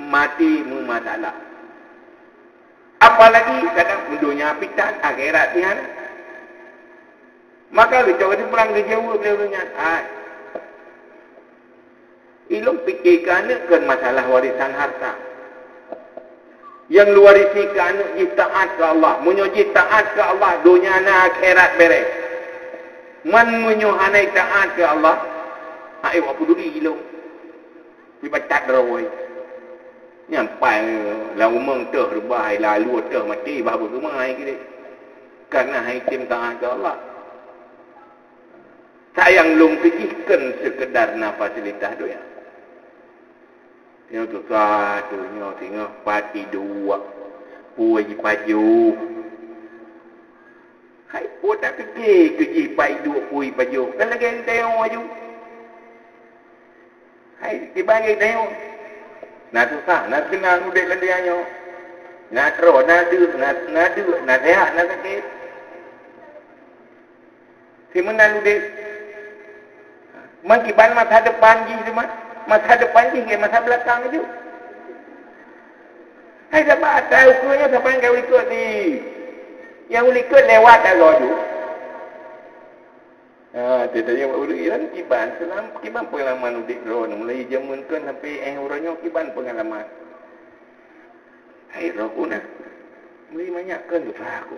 mati masalah. Apalagi kadang dunia pitan, akhirat ni hana. Maka kita kata pulang ke jauh dunia. Ilmu fikirkan kan masalah warisan harta. Yang luarisi ke anak taat ke Allah. Menyoji taat ke Allah. Dunia na akhirat beres. Man menyohanai taat ke Allah. Ayo apa dulu ilmu. Dibatat rawai. Nyampai lah umang teh bahai lalu teh mati. Bahawa kemai kita. Karena hai tim taat ke Allah. Sayang long fikirkan sekedar na fasilitas dunia. Tengok tu satu, tengok pati dua, puai paju. Hai pun tak fikir kerja pai dua puai paju. Kan lagi yang tengok paju. Hai dibagi tengok. Nak susah, nak senang udah lendiannya. Nak terus, nak sehat, nak sakit. Si menang udah. Mengkiban masa depan je semua. Masa depan je, masa belakang je. Hai dapat tahu ukurnya siapa yang kau ikut ni. Yang ikut lewat dah tu. Tidaknya buat ulik kan kiban. Kiban pengalaman udik drone. Mulai jaman kan sampai orangnya kiban pengalaman. Hai roh pun lah. Mulai banyak kan tu aku.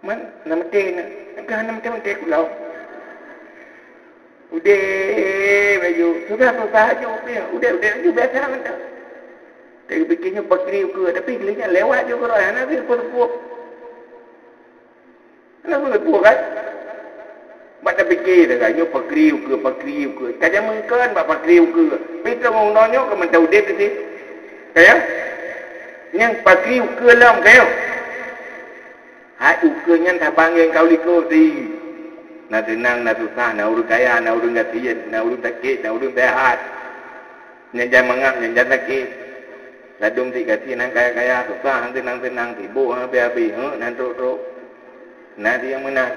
Man, nama teh nak. Nama teh kulau. Udah baju sudah aja udah biasa kan tak. Tak fikirnya pakri ke tapi gilinya lewat je orang anak dia perempuan. Anak perempuan kan. Mak tak fikir dah kan pakri ke. Kaja mengkan bak pakri ke. Pita mau nonyo ke mentau dia tu. Kaya? Yang pakri ke lam kaya. Hai ukenya tak panggil kau likut di. Nak senang, nak susah, nak urus kaya, nak urus gatian, nak urus sakit, nak urus sehat. Yang mangap, yang sakit. Ladung si gatian, yang kaya-kaya, susah, yang senang-senang, sibuk, habis-habis, nak teruk-teruk. Nanti yang menang.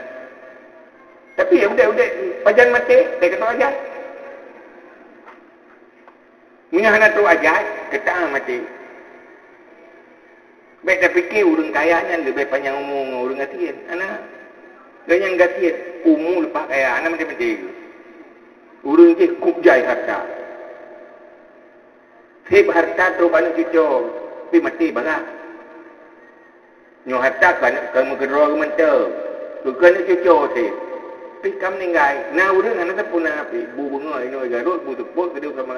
Tapi udah, pajan mati, dia kata ajar. Punya anak teruk ajar, ketang mati. Baik dah fikir, urus kayanya lebih panjang umur, urus gatian. Anak. Dan yang gatian, umur lepas kaya, anak macam-macam. Urung je kubjai harta. Sip harta terus balik cucuk. Tapi mati barang. Nyo harta kan, kamu kedua ke mentah. Kena cucuk sip. Tapi kamu meninggal. Nah urung anak tak punah api. Bu bunga, ini garut, bu tepuk, kedua sama.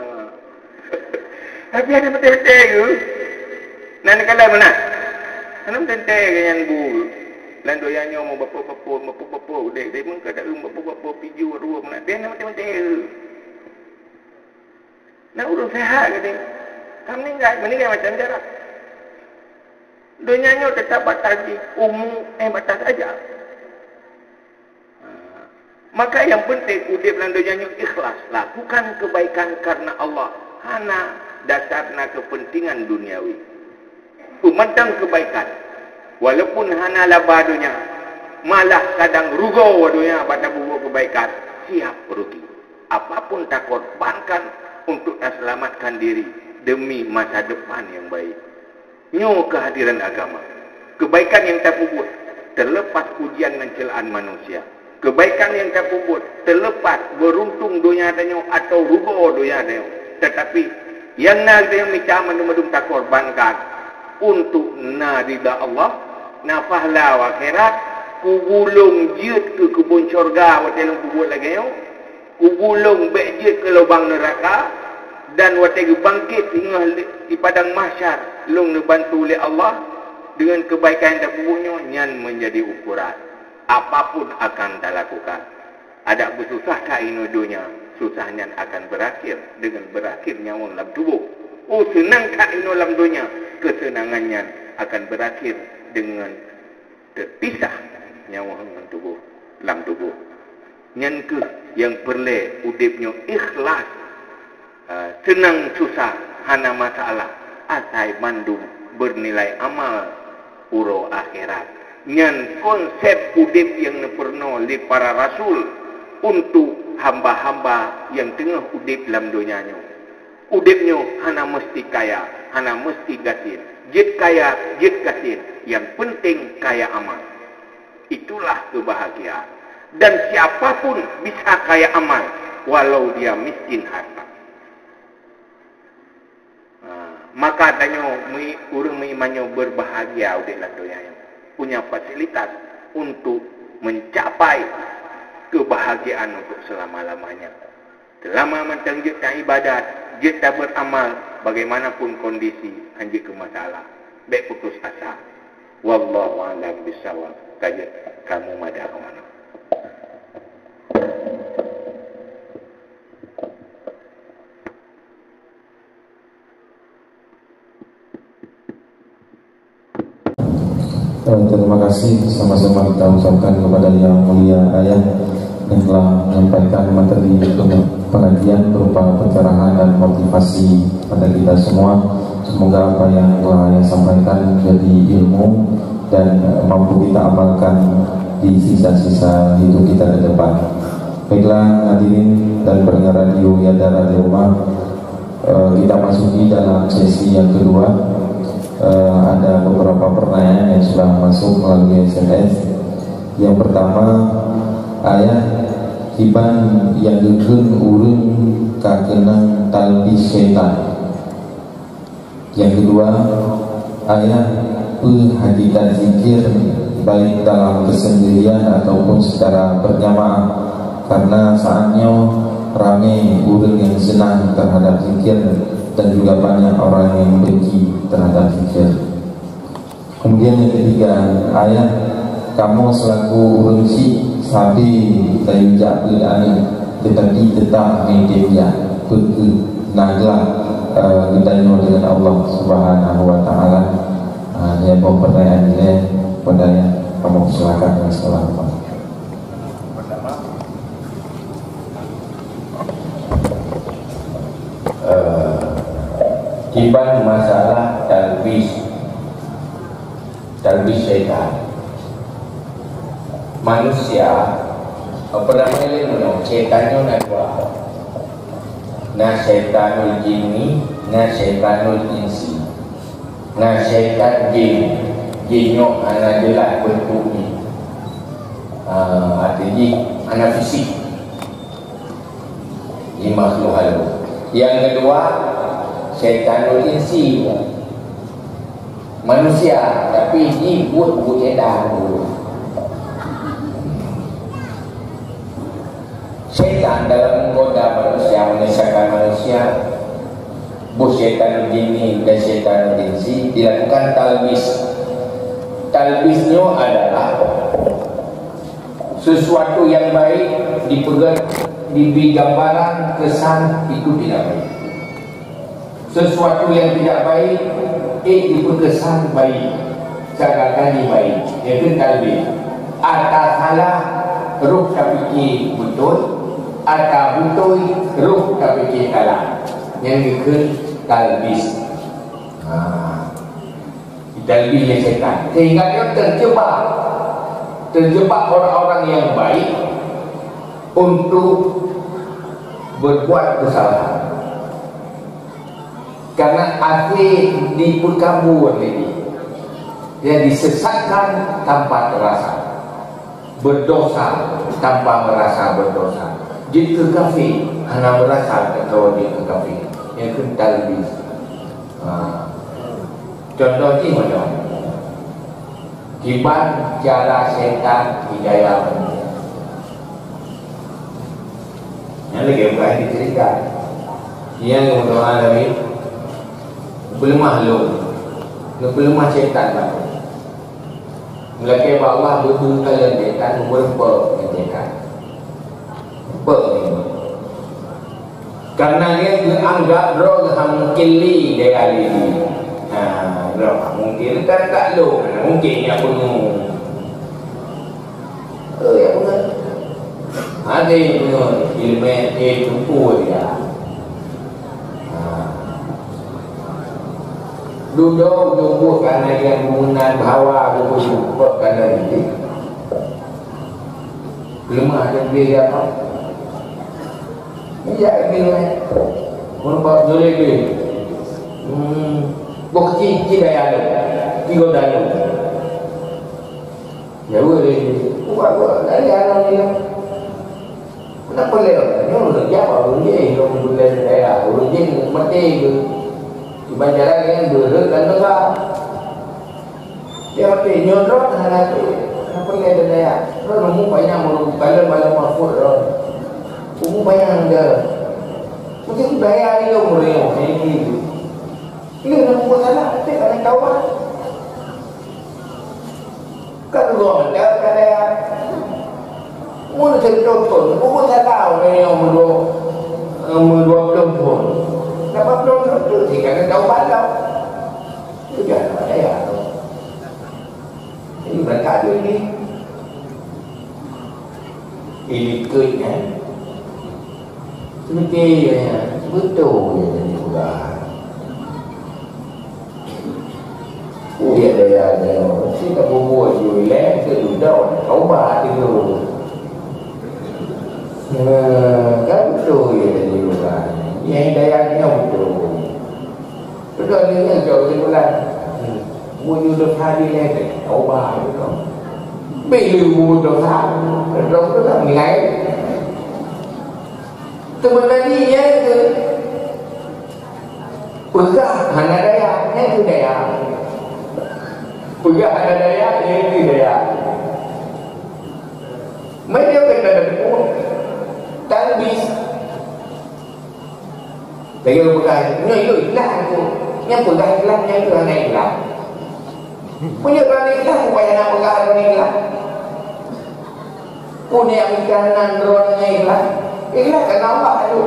Tapi ada macam-macam ke? Nanti kalau mana? Anak macam-macam ke yang bu. Lan doyannya mau bapak udah dia pun kada bapak piju dua mana dia macam-macam. Nak urus sehat ke dia. Kamu meninggal macam jarak. Dunianya tetap batas di umur batas aja. Maka yang penting udip lan dunianya ikhlas. Lakukan kebaikan karena Allah. Hana dasarna kepentingan duniawi. Umandang kebaikan. Walaupun hana laba dunia, malah kadang rugo dunia pada buat kebaikan, siap rugi. Apapun tak korbankan untuk selamatkan diri demi masa depan yang baik. Nyo kehadiran agama. Kebaikan yang tak buat terlepas ujian dan celaan manusia. Kebaikan yang tak buat terlepas beruntung dunia danyo atau rugo dunia danyo. Tetapi yang nak yang minta menumedum tak korbankan untuk narida Allah. Na pahala akhirat kugulung jiut ke kebun syurga waktu yang kubut lagi yo kugulung bek jiut ke lubang neraka dan waktu bangkit tengah di padang mahsyar lung dibantu oleh Allah dengan kebaikan yang dah bubuhnya nyan menjadi ukuran apapun akan dah lakukan. Ada bersusah kah ini dunia, susahnya akan berakhir dengan berakhirnya dalam tubuh. Oh senang kah ini dalam dunia, kesenangannya akan berakhir dengan terpisah nyawa dengan tubuh dalam tubuh. Yang ke yang perlu udipnya ikhlas. senang susah hana masalah asai mandum bernilai amal uro akhirat nyan konsep udip yang pernah oleh para rasul untuk hamba-hamba yang tengah udip dalam dunianya. Udipnya hana mesti kaya, hana mesti gasin, jid kaya, jid gasin, yang penting kaya amal. Itulah kebahagiaan. Dan siapapun bisa kaya amal walau dia miskin harta. Maka adanya orang mengimannya berbahagia di dalam dunia, punya fasilitas untuk mencapai kebahagiaan untuk selama-lamanya. Selama macam dia tak ibadat, dia tak beramal, bagaimanapun kondisi, anjir ke masalah. Baik putus asa. Wallahu a'lam bishawab. Kamu madah ke mana? Terima kasih sama-sama kita ucapkan kepada Yang Mulia Ayah yang telah menyampaikan materi pengajian berupa pencerahan dan motivasi pada kita semua. Semoga apa yang telah Ayah sampaikan menjadi ilmu dan mampu kita amalkan di sisa-sisa hidup kita ke depan. Baiklah hadirin dan pendengar radio Yadara di rumah, kita masuki dalam sesi yang kedua. Ada beberapa pertanyaan yang sudah masuk melalui SMS. Yang pertama, ayah hiban yang geun urang kakenang talbis syaitan. Yang kedua, ayah hakikat zikir baik dalam kesendirian ataupun secara berjamaah, karena saatnya ramai urang yang senang terhadap zikir dan juga banyak orang yang benci terhadap zikir. Kemudian yang ketiga, ayah kamu selaku urunsi sabi kayu jakul ani tetapi tetap media naglah kita dengan Allah Subhanahu wa taala. Ya pertanyaan ini pada yang kamu silakan yang sekolah. Timbang masalah talbis syaitan. Manusia pertama ilmu syaitannya nak dua. Na syaitanul jinni, na syaitanul insi. Na syaitan jin, jinnya anak jelas bentuk ni. Artinya anak fisik. Ini makhluk halus. Yang kedua, syaitanul insi, manusia, tapi ini buat edan dulu. Syaitan dalam menggoda manusia, menyesatkan manusia. Bos syaitanul jinni dan syaitanul insi dilakukan talbis. Talbisnya adalah sesuatu yang baik diberi gambaran kesan itu tidak baik. Sesuatu yang tidak baik diperkesan baik, seakan-akan baik. Itu talbis. Atau salah ruh tak fikir betul, atau betul ruh tak fikir salah. Yang itu talbis. Talbis yang setan, sehingga dia terjebak orang-orang yang baik untuk berbuat kesalahan. Karena akhir diperkabur ini, dia disesatkan tanpa terasa, berdosa tanpa merasa berdosa. Jika kafir hanya merasa kalau dia kafir, yang talbis. Contohnya macam kiban jala setan hidayah. Yang lagi bukan dicerita. Yang berdoa lagi belum makhluk, belum syaitan lah. Melakai Allah betul kalian syaitan berapa syaitan. Karena dia dianggap roh hamkili dia ini. Roh mungkin kan tak lo, mungkin yang penuh. Ya benar. Ada yang ilmu tumpu dia. duduk jumpa kerana yang menggunakan bahawa aku jumpa kerana ini lemah dan dia apa ya ini merupakan boleh dia bukti kita yang tiga dalam ya boleh buat dari alam ni kenapa lewat ni orang jawab orang je orang boleh saya orang je mati ke di banjaran yang duduk dan besar dia mati nyodot hanya tu kenapa lewat saya orang nemu banyak orang kalau mahfud orang nemu banyak dia mungkin budaya ni orang ni ini nemu salah tak ada kawan kalau ada budaya muốn thành công tuần cũng có thể tạo nên mười đô tuần nó bắt đầu nó thì cả cái đâu bán đâu chứ giờ nó thấy à thì mình cả đôi đi thì cười nhá nó kê vậy hả bước tù vậy là nhiều là hiện đây là khi ta mua rồi lẽ cái đủ đâu khẩu bà thì rồi các tôi là nhiều là vậy đây ăn nhau một rồi rồi những người trời thì là mua như được hai đi lên để khẩu bà đúng không bị lừa mua được hai rồi nó làm ngày từ mình đã đi nhé từ bữa ra hành ở đây à nhé từ này à bữa ra hành ở đây à nhé từ này à mấy đứa mình là đừng mua talbis tại vì bukan nyoi lah tu yang bukan lah yang tu naik lah punya naik lah supaya nak bukan naik lah punya makanan ron naik lah ikhlas kan nampak tu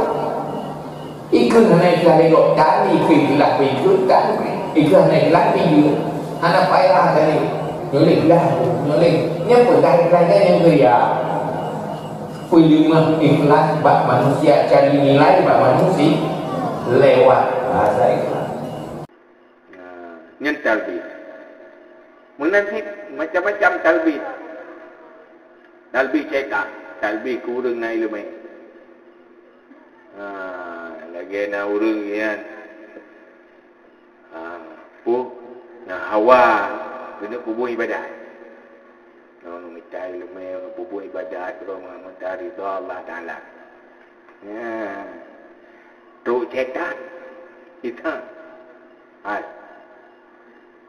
ikut naik lah dok tadi ikhlas ikut kan ikhlas naik lah tinggi anak payah tadi nyolek lah nyolek yang bukan yang kerja Pelima ikhlas bak manusia cari nilai bak manusia lewat bahasa ikhlas. Nhân talbis. Menasib macam-macam talbis. Talbis cetak, talbis kurang naik lemai. Lagi nak urang kan. Hawa kena kubur ibadat. Orang minta ilmu, orang bubuh ibadat, orang minta ridha Allah Ta'ala. Ya. Teruk cetak. Kita.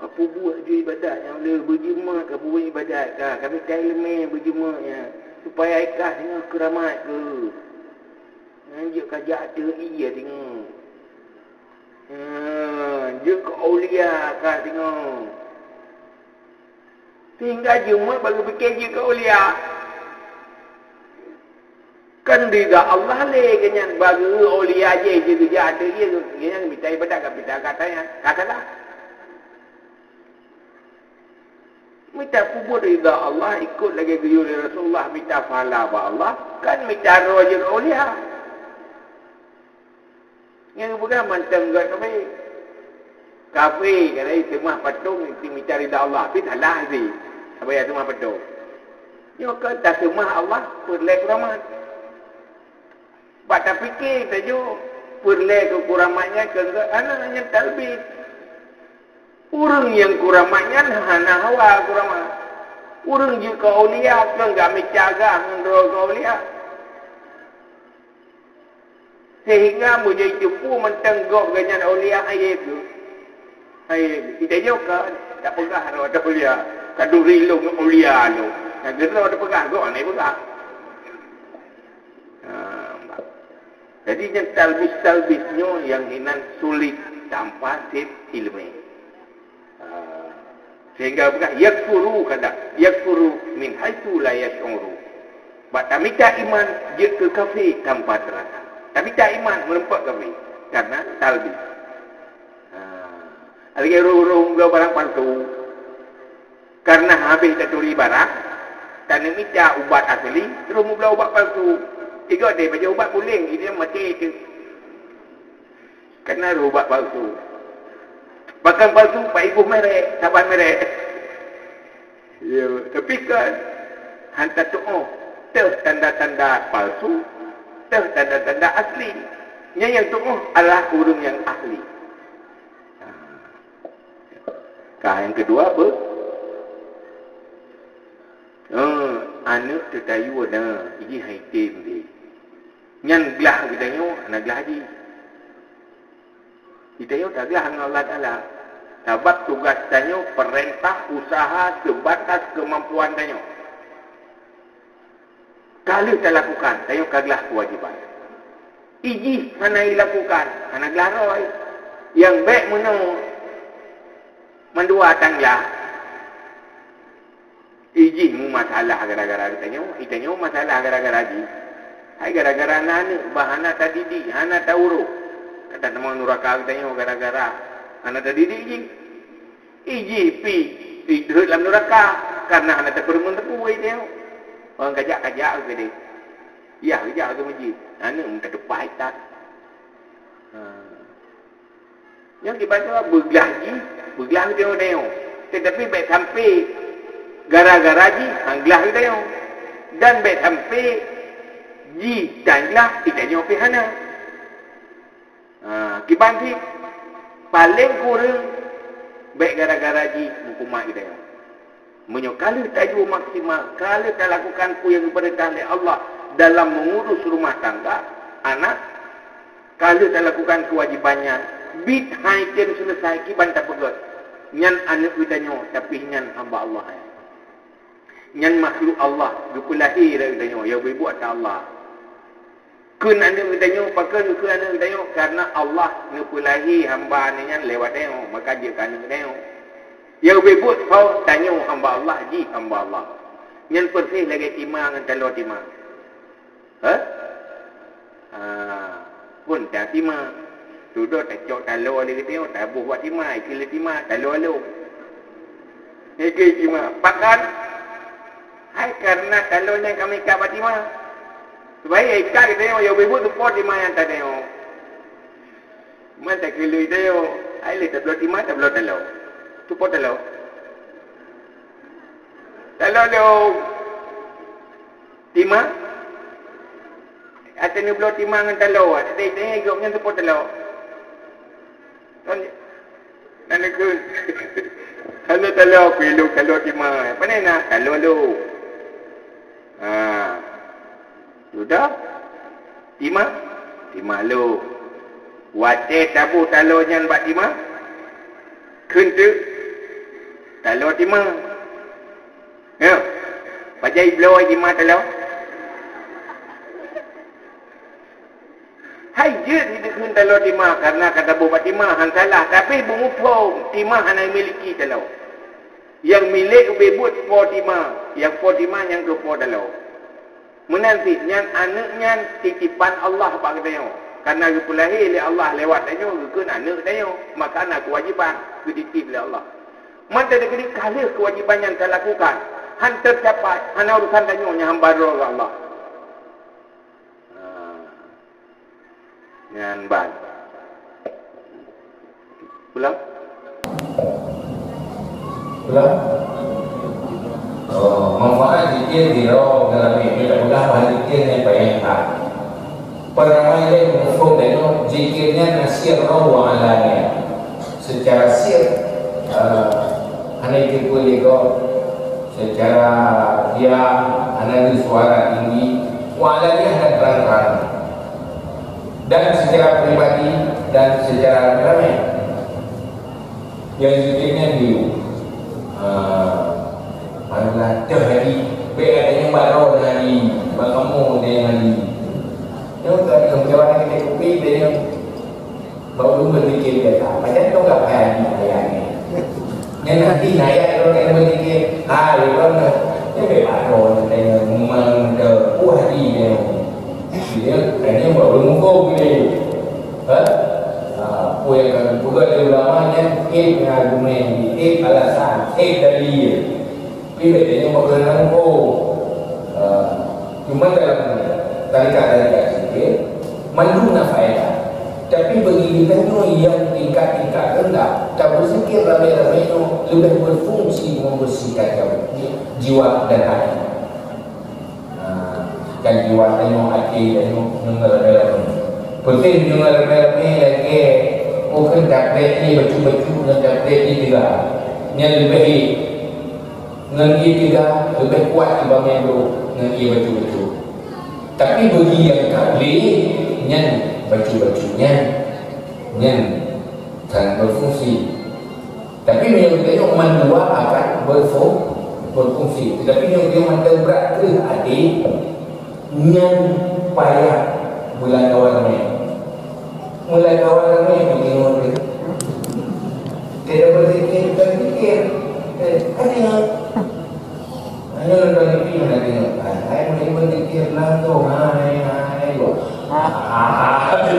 Apa buat je ibadat yang boleh berjemaah ke bubuh ibadat ke. Kami minta ilmu berjemaah ya. Supaya ikhlas tengok keramat ke. Nanjuk kajak ada iya tengok. Dia ke awliya ke tengok. Tinggal Jumat baru fikir je ke ulia. Kan rida Allah le kenyan baru ulia je kerja ada dia kenyan minta ibadat ke minta katanya. Katalah. Minta kubur rida Allah ikut lagi guyur Rasulullah minta pahala ba Allah kan minta roh je ke ulia. Yang bukan mantang gat kami. Kafe kan itu mah patung itu minta rida Allah tapi salah sih. Apa ya tu mah patung. Yo kan tak semua Allah perlek kuramat. Bata fikir tajo perlek ke kuramatnya ke anaknya talbis. Urang yang kuramatnya hana hawa kuramat. Urang juga aulia kan enggak menjaga ngendro ke aulia. Sehingga menjadi tipu mentenggok dengan aulia ayat tu. Kita juga tak pegang roh aulia. Kaduri lu aulia lu. Yang kita ada pegang kok ni pegang. Jadi yang talbis-talbisnya yang hinan sulit tanpa sip ilmu. Sehingga bukan yakfuru kadang yakfuru min haitsu la yash'uru. Bata minta iman je ke kafir tanpa terasa. Tapi tak iman melompat kafir karena talbis. Lagi roh-roh barang palsu. Karena habis tak turi barang, tak minta ubat asli, terus mula ubat palsu. Tiga dia baca ubat puling, dia mati itu. Karena ubat palsu. Bahkan palsu Pak Ibu merek, sahabat merek. Ya, tapi kan hantar doa tanda-tanda palsu, tanda-tanda asli. Yang doa adalah orang yang ahli. Yang kedua apa? Anak tetayu na, ini haitim dia. Nyan gelah kita nyo, anak gelah haji. Kita nyo tak gelah dengan Allah Ta'ala. Sebab tugas tanyo perintah usaha sebatas kemampuan tanyo. Kalau tak lakukan, tanyo kagelah kewajiban. Iji mana dilakukan, anak gelah roy. Yang baik mana mendua tanglah. Iji mu masalah gara-gara kita nyo masalah gara-gara haji. Hai gara-gara anak bahana tadidi, anak tauru. Kata nama nuraka kita nyo gara-gara anak tadidi iji pi hidup dalam nuraka karena anak tak bermun tepu dia. Orang kajak-kajak ke dia. Ya, kajak ke masjid. Anak minta depai tak. Yang dibaca bergelah dia. Tetapi baik sampai gara-gara ji anglah kita dan baik sampai ji danlah kita nyo pihana. Kibanti paling kurang baik gara-gara ji hukumat kita. Menyokali tajuk maksimal, kalau tak lakukan yang diperintah oleh Allah dalam mengurus rumah tangga anak, kalau tak lakukan kewajibannya, bid haikin selesai kiban tak pegat. Nyan anak kita nyo tapi nyan hamba Allah. Nyan makhluk Allah, dupulahi dah kita nyo, yang berbuat tak Allah. Kun anak kita nyo, pakai kun anak kita nyo, karena Allah dupulahi hamba ni nyan lewat dia, maka dia kan kita nyo. Yang berbuat kau tanya hamba Allah, ji hamba Allah. Nyan persih lagi timah dengan telur timah. Pun tak timah. Duduk tak cok telur dia kita, tak buat timah, ikilah timah, telur lu. Ikil timah, pakan. Hai karena telurnya kami ikat batimah. Supaya ikat kita yang berbuat tu pot timah yang tak tengok. Mana kilo itu yo, hai le tak belum timah, tak belum telur. Tu pot telur. Telur lu timah. Atau ni belum timah dengan telur. Tengok hidupnya tu pot telur. Nanti ke kalau telur kilo telur timah. Apa ni nak? Telur lu. Sudah timah lu wajib tabu talurnya buat timah kuntu talur timah ya bajai blow timah talur hai je tidak kun talur timah karena kata buat timah han salah tapi bungupom timah han miliki talur yang milik bebut for timah yang for timah yang ke for talur menanti yang anaknya titipan Allah pak katanya karena dipulahi oleh Allah lewat dia ke anak dia maka anak kewajiban dititip oleh Allah maka dia kali kewajiban yang saya lakukan han tercapai han urusan dia nya hamba oleh Allah ngan ban pulang manfaat zikir di roh dalam ini mudah-mudahan zikir yang banyak. Peramai yang mufhum dan zikirnya nasir roh wa alanya. Secara sir hanya itu juga secara dia analis suara tinggi wa alanya dan terang-terang. Dan secara pribadi dan secara ramai. Yang zikirnya dulu adalah terhari beda yang baru hari berkamu dengan hari nếu tôi không cho anh cái cũng biết đi không bao đúng bên kia về thả mà chắc không gặp hàng gì này nên là khi này anh rồi em bên kia rồi đó cái về bạn rồi này mà chờ cua hay gì đều thì cái nhưng mà đúng vô cái đi hết quyền của người đều đó nhé cái ngày của mình thì cái là sao cái đây vì vậy để nhưng mà người nó vô cuma dalam tarikat sedikit manduna faedah tapi Tapi bagi kita yang tingkat-tingkat rendah, tak berzikir ramai-ramai itu lebih berfungsi membersihkan jiwa dan hati. Kan jiwa tengok hati tengok dengar-dengar. Penting dengar-dengar lagi. Oh kan tablet ni betul-betul dengan tablet ni juga. Yang lebih dengan dia juga lebih kuat dibanding dulu dengan dia betul-betul. Tapi bagi yang tablet yang baju-bajunya yang sangat berfungsi. Tapi yang kita mandua akan berfungsi. Tetapi yang dia mandang berat ke adik yang payah bulan kawan ni. Mulai kawan ni begini dia. Tidak berzikir, tak fikir. Ada yang hanya orang fikir mana tengok. Hai mulai berzikir langsung. Hai. Ada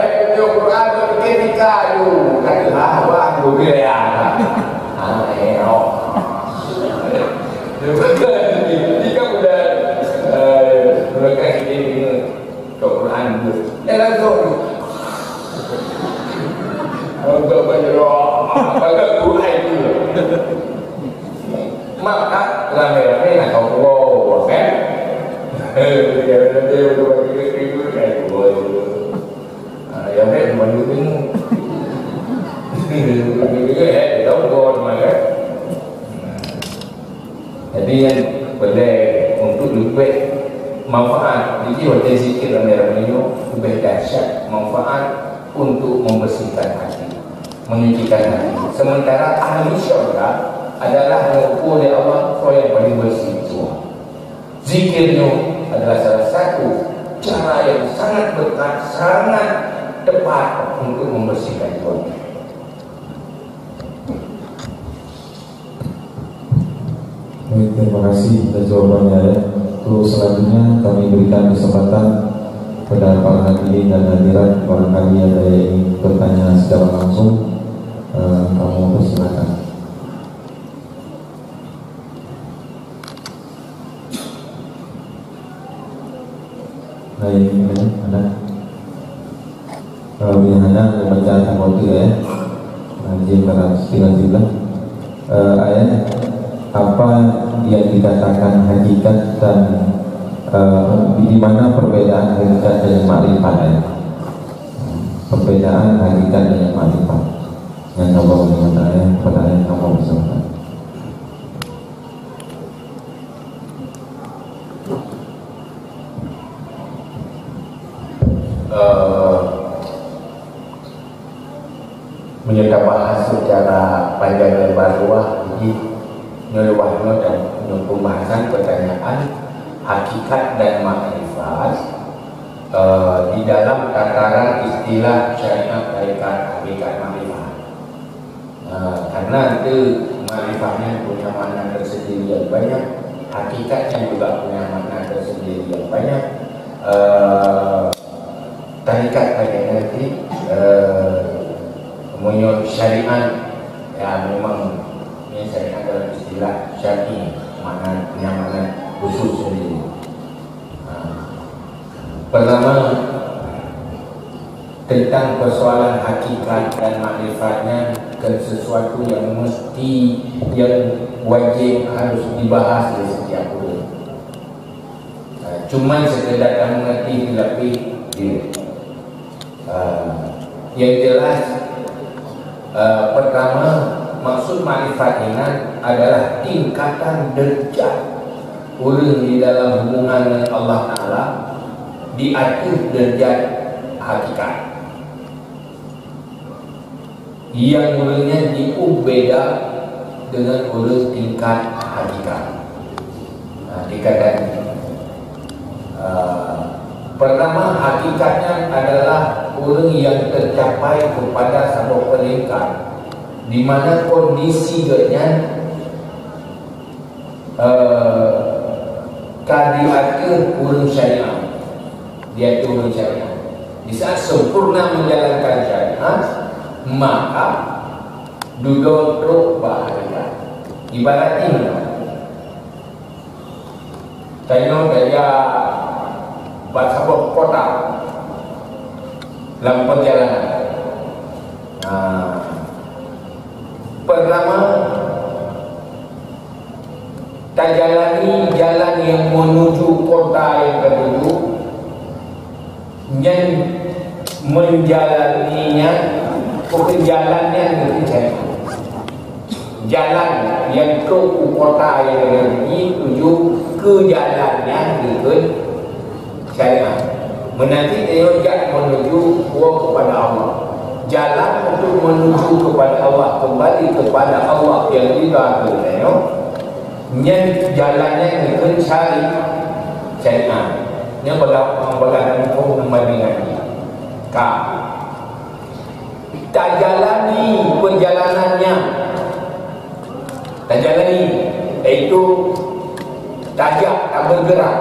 yang Quran ketika tu kata awak boleh ya. Jika bulan mereka ini Quran tu, langsung. Untuk berdoa, pada Quran tu. Maka ramai-ramai nak kau kan? Dia yang lain menunjuk jadi yang boleh untuk lebih manfaat jadi hotel zikir ramai-ramai itu lebih dahsyat manfaat untuk membersihkan hati, menyucikan hati. Sementara ahli syurga adalah mengukur oleh Allah yang paling bersih semua. Zikirnya adalah salah satu cara yang sangat berkat, sangat tepat untuk membersihkan jiwa. Baik, terima kasih atas jawabannya ya. Terus selanjutnya kami berikan kesempatan kepada para hadirin dan hadirat, barangkali ada yang ingin bertanya secara langsung, kamu persilakan. Baik, ada. Kalau hanya membaca waktu ya, nanti karena istilah ayat apa yang dikatakan hakikat dan di mana perbedaan hakikat dan makrifat ya? Perbedaan hakikat dan makrifat yang Allah mengatakan pada ayat Allah bersama. Menyerta bahas secara panjang lebar luas, jadi nyeluahnya dan pembahasan pertanyaan hakikat dan makrifat di dalam tataran istilah syariat hakikat makrifat. Karena itu makrifatnya punya makna tersendiri yang banyak, hakikatnya juga punya makna tersendiri yang banyak. Hakikat nanti menurut syariat ya memang ini syariat adalah istilah syar'i, makna punya makna khusus sendiri. Pertama tentang persoalan hakikat dan makrifatnya ke sesuatu yang mesti, yang wajib harus dibahas di setiap orang. Cuma sekedar kamu mengerti tapi yang jelas pertama maksud makrifat ini adalah tingkatan derajat orang di dalam hubungan dengan Allah Ta'ala di atas derajat hakikat yang orangnya diubeda dengan orang tingkat hakikat. Tingkatan pertama hakikatnya adalah orang yang tercapai kepada satu peringkat di mana kondisinya kadiatur urun syariah, dia itu urun syariah. Di saat sempurna menjalankan syariah, maka duduk teruk bahagia. Ibarat ini, saya gaya buat sebuah kota, dalam perjalanan. Pertama, tak jalani jalan yang menuju kota yang tertuju, yang menjalaninya bukan jalan yang dicari. Jalan yang ke kota yang tertuju ke jalan yang syariat. Menanti dia menuju kepada Allah. Jalan untuk menuju kepada Allah, kembali kepada Allah yang diridai. Yang jalannya dengan syariat. Yang berlaku membandingkan. Tak jalani perjalanannya. Tak jalani, iaitu tajak, tak bergerak.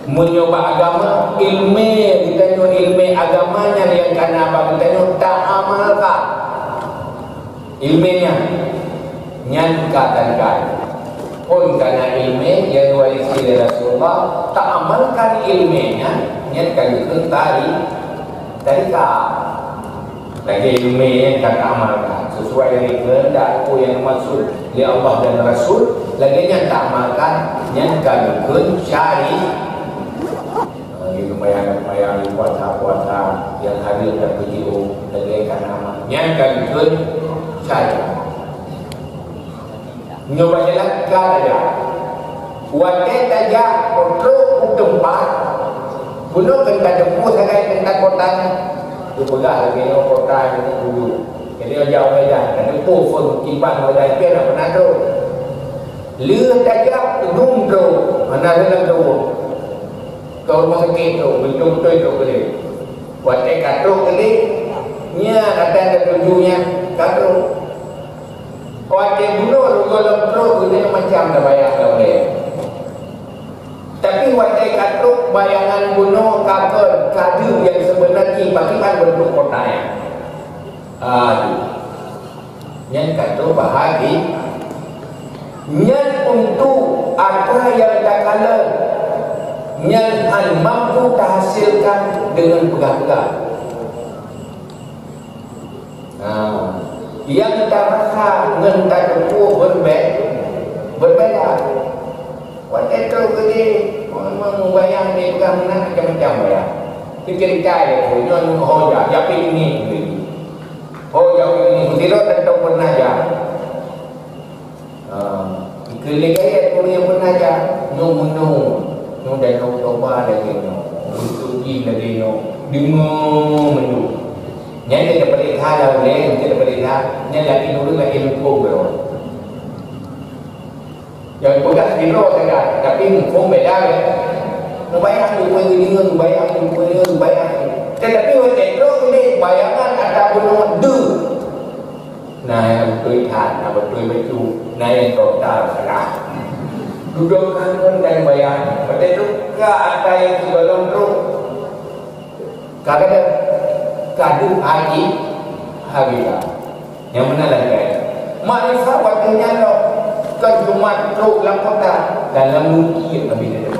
Menyoba agama, ilmu kita tengok ilmu agamanya yang kena apa kita tengok tak amalkan ilmunya nyankatankan pun karena ilmu yang diwarisi dari Rasulullah tak amalkan ilmunya nyankan itu tarikah lagi ilmu yang tak amalkan sesuai dengan kehendak yang maksud oleh Allah dan Rasul lagi yang tak amalkan nyankan itu syariat. Bayang puasa-puasa yang hari terpujiu negaikan nama yang kan saya nyoba jalan aja wate saja untuk tempat bunuh kena tempuh sangat tentang kotanya tu pegang lagi kota ini dulu jadi jauh aja dan tempuh pun kipan ada pernah pernah tu leh saja gedung tu mana dalam tu kau rumah sakit tu betul-betul tu boleh buat katruk kali nya ada tujuannya katruk buat bunuh kalau truk ini macam dah bayang dah boleh tapi buat katruk bayangan bunuh kakak kadu yang sebenarnya bagaimana bentuk kotanya yang katruk bahagi yang untuk apa yang tak kalah yang mampu terhasilkan dengan pegang-pegang. Yang tak rasa dengan tak tempuh berbeda. Waktu itu dia memang bayang dia pegang macam-macam bayang. Fikir cai dia, nyon hoja, japi ini. Hoja ini, tidak tentu pernah aja. Keliling ayat pun yang pernah aja, nyon dan coba lagi usuki lagi dengar menu nyanyi daripada hal boleh daripada hal nyanyi lagi dulu lagi lupa bro yang bukan kilo saja tapi pun beda ya bayang lupa ini bayang tetapi waktu itu ini bayangan ada penuh du nah yang betul betul nah yang total salah duduk kanun dan bayang pada itu ada yang sebelum tu kadang kadu hari yang mana lagi makrifat waktunya lo kan cuma truk dalam kota dalam luki yang kami ada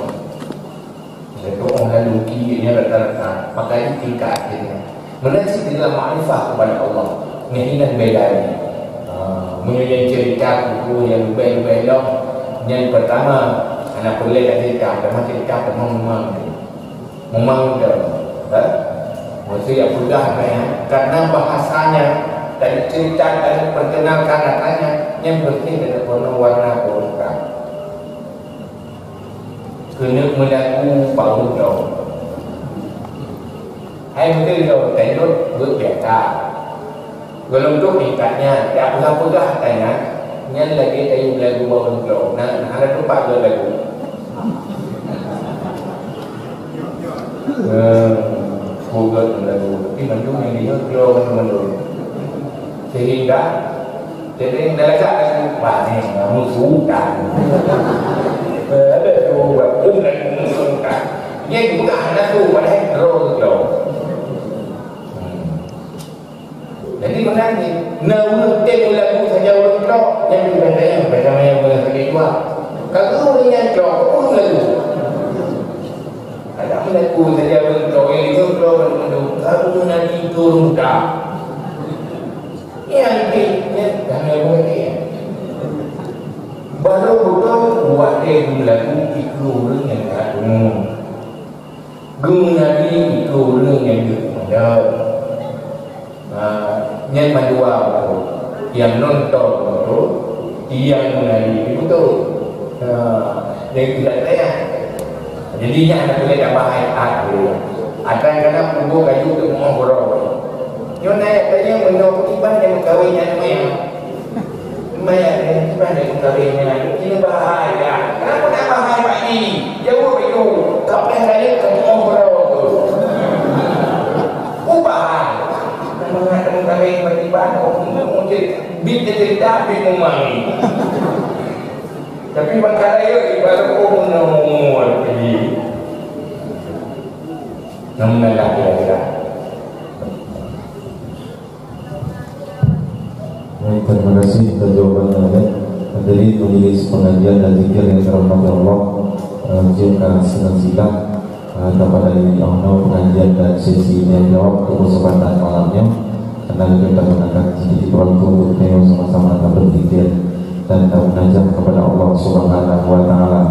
itu orang luki ini rata-rata makanya tingkat ini menasib dalam makrifat kepada Allah ini dan beda ini menyukai cerita buku yang lebih-lebih lo yang pertama anak boleh dah cerita cerita memang mesti yang mudah karena bahasanya dan cerita dan perkenalkan katanya yang penting ada warna bukan kena melaku bau dong hai betul dong tengok berbiasa belum tu tingkatnya tak pegang katanya yang lagi tayu lagu bawang dong nah ada tempat dia lagu Google lagu tapi mendung yang dia keluar mendung sehingga jadi nelaga lagu banyak musuhkan ada tu buat lagu musuhkan dia bukan ada tu pada terus dong jadi menanti namun temu lagu saja orang dong yang dibandai bersama yang boleh sakit dua kalau ni yang dong pun lagu ada aku saja bentuk itu keluar bentuk aku nanti turun tak yang ini kami boleh baru betul buat lagu ikut yang kamu guna ni ikut yang ada yang kedua yang nonton itu yang menari itu yang tidak saya jadinya anak boleh tambah ayat ada yang kena punggung kayu untuk mengobrol yang naik tanya menurut tiba yang kawinnya Maya yang tiba yang kawinnya ini bahaya kenapa nak bahaya Pak ini jauh itu kapan kali kamu mengobrol bahaya mengatakan kawin tiba kamu bit cerita bit memangi tapi perkara itu ibarat umum pergi namun lagi kira-kira terima kasih atas jawabannya. Dari tulis pengajian dan zikir yang dirahmati Allah, jika senang silakan kepada yang mau pengajian dan sesi yang jawab untuk kesempatan malamnya, karena kita menggunakan sedikit waktu untuk kita sama-sama berzikir dan munajat kepada Allah Subhanahu wa Ta'ala.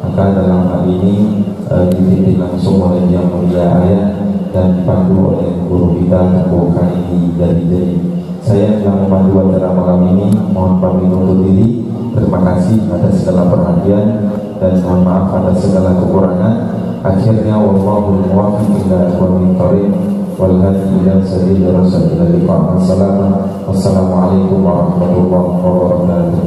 Maka dalam hal ini dipimpin langsung oleh Yang Mulia Ayah dan dipandu oleh guru kita Tengku Kaini dari Jeri. Saya telah memandu acara malam ini, mohon pamit undur diri. Terima kasih atas segala perhatian dan mohon maaf atas segala kekurangan. Akhirnya wallahul muwaffiq ila aqwamit thoriq wal hadi ila sabilir rasyid. Wassalamualaikum warahmatullahi wabarakatuh.